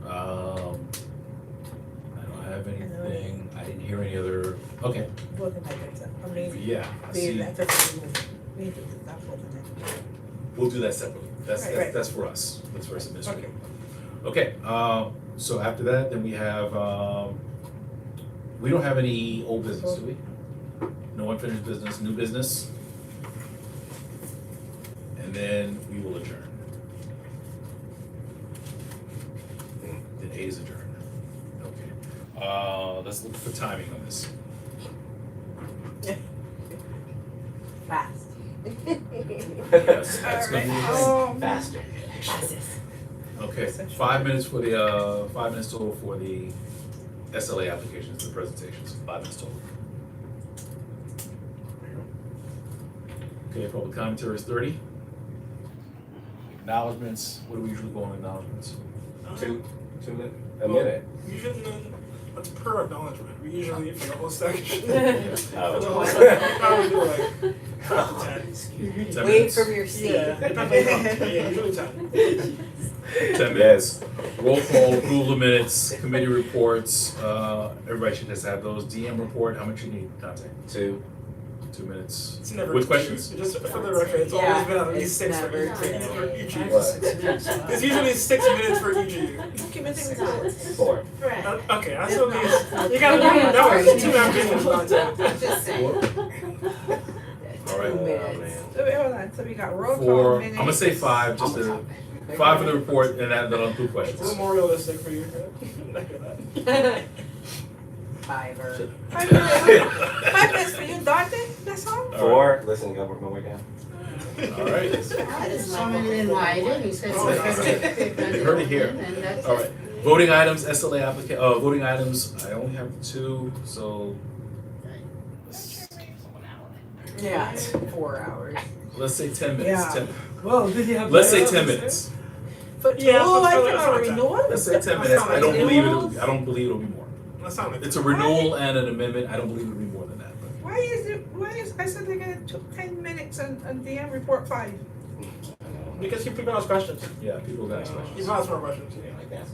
I don't have anything, I didn't hear any other, okay, voting items, I mean, yeah, I the see, letter for removal, we need to do that voting item. we'll do that separately, Right. that's for us, that's for us administrative. Okay, so after that, then we have, we don't have any old business, do we? No unfinished business, new business? And then we will adjourn. Then A is adjourned. Okay. Let's look for timing on this. Fast. Yes, that's gonna be, Faster. okay, 5 minutes for the, 5 minutes total for the SLA applications, the presentations, 5 minutes total. Okay, public commentary is 30. Acknowledgements, what do we usually go on acknowledgements? Two minutes, a minute. Usually, it's per acknowledgement, we usually, for the whole section. Oh. For the whole section, probably do like 10. 10 Wait minutes? from your seat. Yeah, depends on the, yeah, usually 10. 10 minutes. Roll call, approval of minutes, committee reports, everybody should just have those. DM report, how much you need contact? 2. 2 minutes. It's never. With questions? Just for the record, it's Yeah, always been at it's least 6 for never each of you. What? It's usually 6 minutes for each of you. Keep it to 4. Right. Okay, that's what means, you gotta do that was 2 applications contact. Just saying. All right. Oh, minutes. man. So wait, hold on, so we got roll call For, minutes. I'm gonna say 5, just to, 5 for the report, and that'll include It's a questions. little more realistic for you. Look at that. Fiverr. 5 minutes, 5 minutes for you, Dorothy, that's all? 4. Listen, go work my way down. All right. That is my Someone in writing, he says. Oh, You heard it here. And that's All right. Voting items, SLA voting items, I only have 2, so Yeah, 4 hours. let's say 10 minutes. Yeah. 10, Well, did you have? let's say 10 minutes. For Yeah, oh, for- I for- can for- already know it. Let's say 10 minutes. I don't believe it'll be more. That sounds like. It's a renewal and an amendment. I don't believe it'll be more than that. But Why is, I said they got 10 minutes and DM report 5. Because people ask questions. yeah, people got questions. He's asked more questions.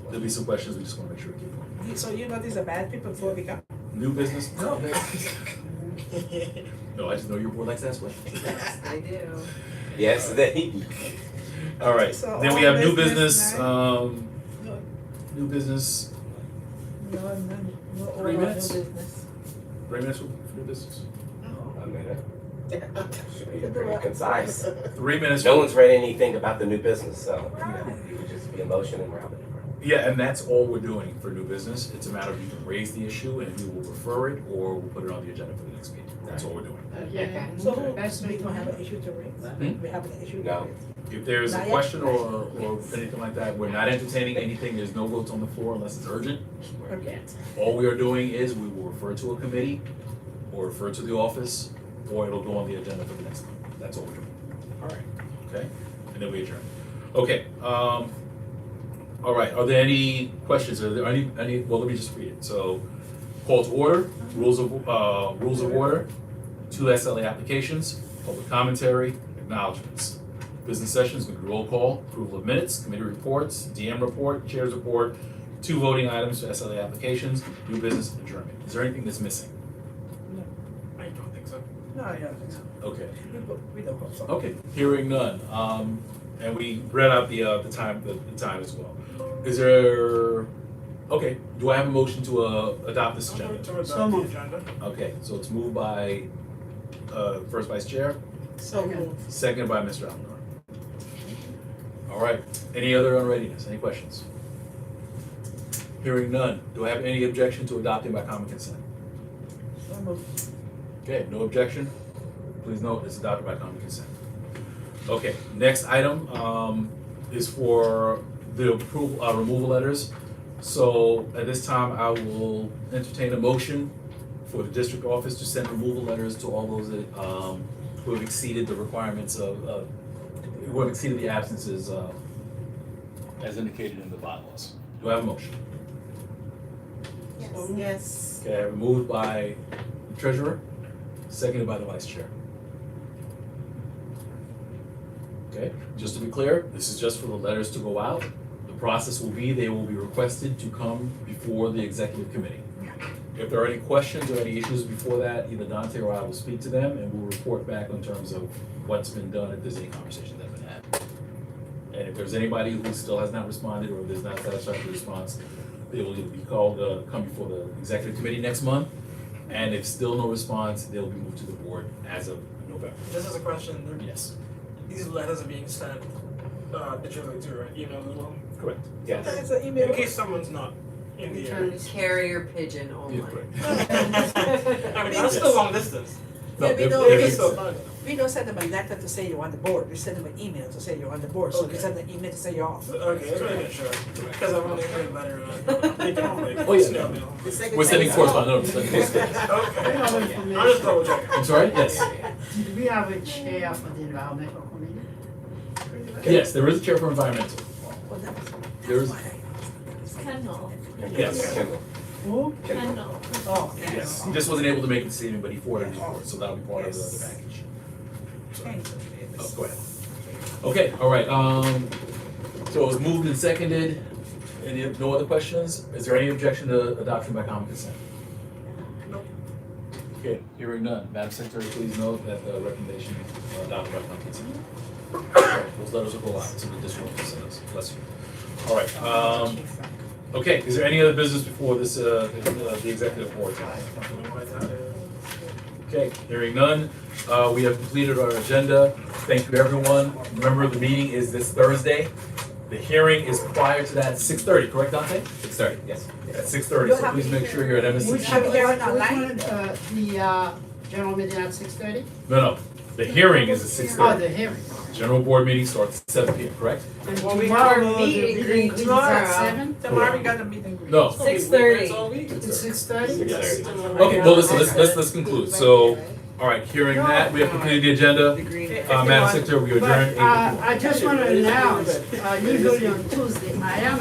There'll be some questions. We just want to make sure we keep going. So you know these are bad people before we come. New business? No. No, I just know your board likes to ask questions. I do. Yes, they. All right. So Then we all have new business, business. No, New business. no, no 3 oral, no minutes? business. 3 minutes for new business. A minute. Should be pretty concise. 3 minutes. No one's read anything about the new business, so you would just be a motion and we're out the door. Yeah, and that's all we're doing for new business. It's a matter of you can raise the issue and we will refer it or we'll put it on the agenda for the next meeting. That's all we're doing. Yeah. So we don't have an issue to raise? We have an issue to No. raise? If there's a Not yet. question or anything like that, we're not entertaining anything. There's no votes on the floor unless it's urgent. Okay. All we are doing is we will refer to a committee or refer to the office or it'll go on the agenda for the next month. That's all we're doing. All right. Okay? And then we adjourn. Okay, all right, are there any questions? Are there any, well, let me just read it. So, call to order, rules of order, 2 SLA applications, public commentary, acknowledgements. Business sessions, we can roll call, approval of minutes, committee reports, DM report, chair's report, 2 voting items for SLA applications, new business, adjournment. Is there anything that's missing? I don't think so. No, I don't think so. Okay. We don't hope so. Okay, hearing none. And we read out the time as well. Is there, okay, do I have a motion to adopt this I'm agenda? going to adopt So the moved. agenda. Okay, so it's moved by, first vice chair, So moved. seconded by Mr. Allenor. All right, any other unreadiness, any questions? Hearing none, do I have any objection to adopting by common consent? So moved. Okay, no objection. Please note, it's adopted by common consent. Okay, next item is for the approval, removal letters. So at this time, I will entertain a motion for the district office to send removal letters to all those that, who have exceeded the requirements of, who have exceeded the absences, as indicated in the bylaws. Do I have a motion? Yes. Okay, I have moved by the treasurer, seconded by the vice chair. Okay, just to be clear, this is just for the letters to go out. The process will be, they will be requested to come before the executive committee. If there are any questions or any issues before that, either Dante or I will speak to them and we'll report back in terms of what's been done, if there's any conversations that have been had. And if there's anybody who still has not responded or there's not satisfactory response, they will either be called, come before the executive committee next month. And if still no response, they'll be moved to the board as of November. This is a question. Yes, These letters are being sent digitally too, right? Email as well. correct. Yes. It's an email. In case someone's not in the area. Carrier pigeon only. Yeah, correct. I mean, that's still long distance. No, Yeah, we they're- don't- they're- They can still find it. We don't send them a letter to say you're on the board, we send them an email to say you're on the board, so we Okay. send an email to say you're off. Okay, let's make it sure. Because I've only heard letter they can like Oh, yeah, snail no. mail. We're sending correspondence. Okay. We have I'm information. just double checking. I'm sorry, yes. Did we have a chair for the environmental committee? Yes, there is a chair for environmental. Well, that was- There is- that's why Kendall, Yes. Kendall. Who? Kendall. Oh, Yes, he just wasn't able to make the decision, but he forwarded his report, so that'll be part of the package. Oh, go ahead. Okay, all right, so it was moved and seconded. Any, no other questions? Is there any objection to adoption by common consent? Nope. Okay, hearing none. Madam Secretary, please note that the recommendation adopted by common consent. Okay, those letters will go out to the district offices. Bless you. All right, okay, is there any other business before this, the executive board tonight? Okay, hearing none, we have completed our agenda. Thank you, everyone. Remember, the meeting is this Thursday. The hearing is prior to that at 6:30, correct, Dante? 6:30, yes. At 6:30, so please make sure you're at Which MSC. Have you heard which online? one, the general meeting at 6:30? No, the hearing is at Oh, 6:30. the hearing. General board meeting starts at 7 p.m., correct? And Well, we tomorrow, have our the meet and greet is at tomorrow. 7? Tomorrow we got a meeting. No. 6:30. It's all week. It's 6:30? Yes. 6:30. Okay, well, listen, let's conclude. So, all right, hearing that, we have completed the agenda. The green. Madam Secretary, we adjourn But 8:54. I just want to announce, usually on Tuesday, I am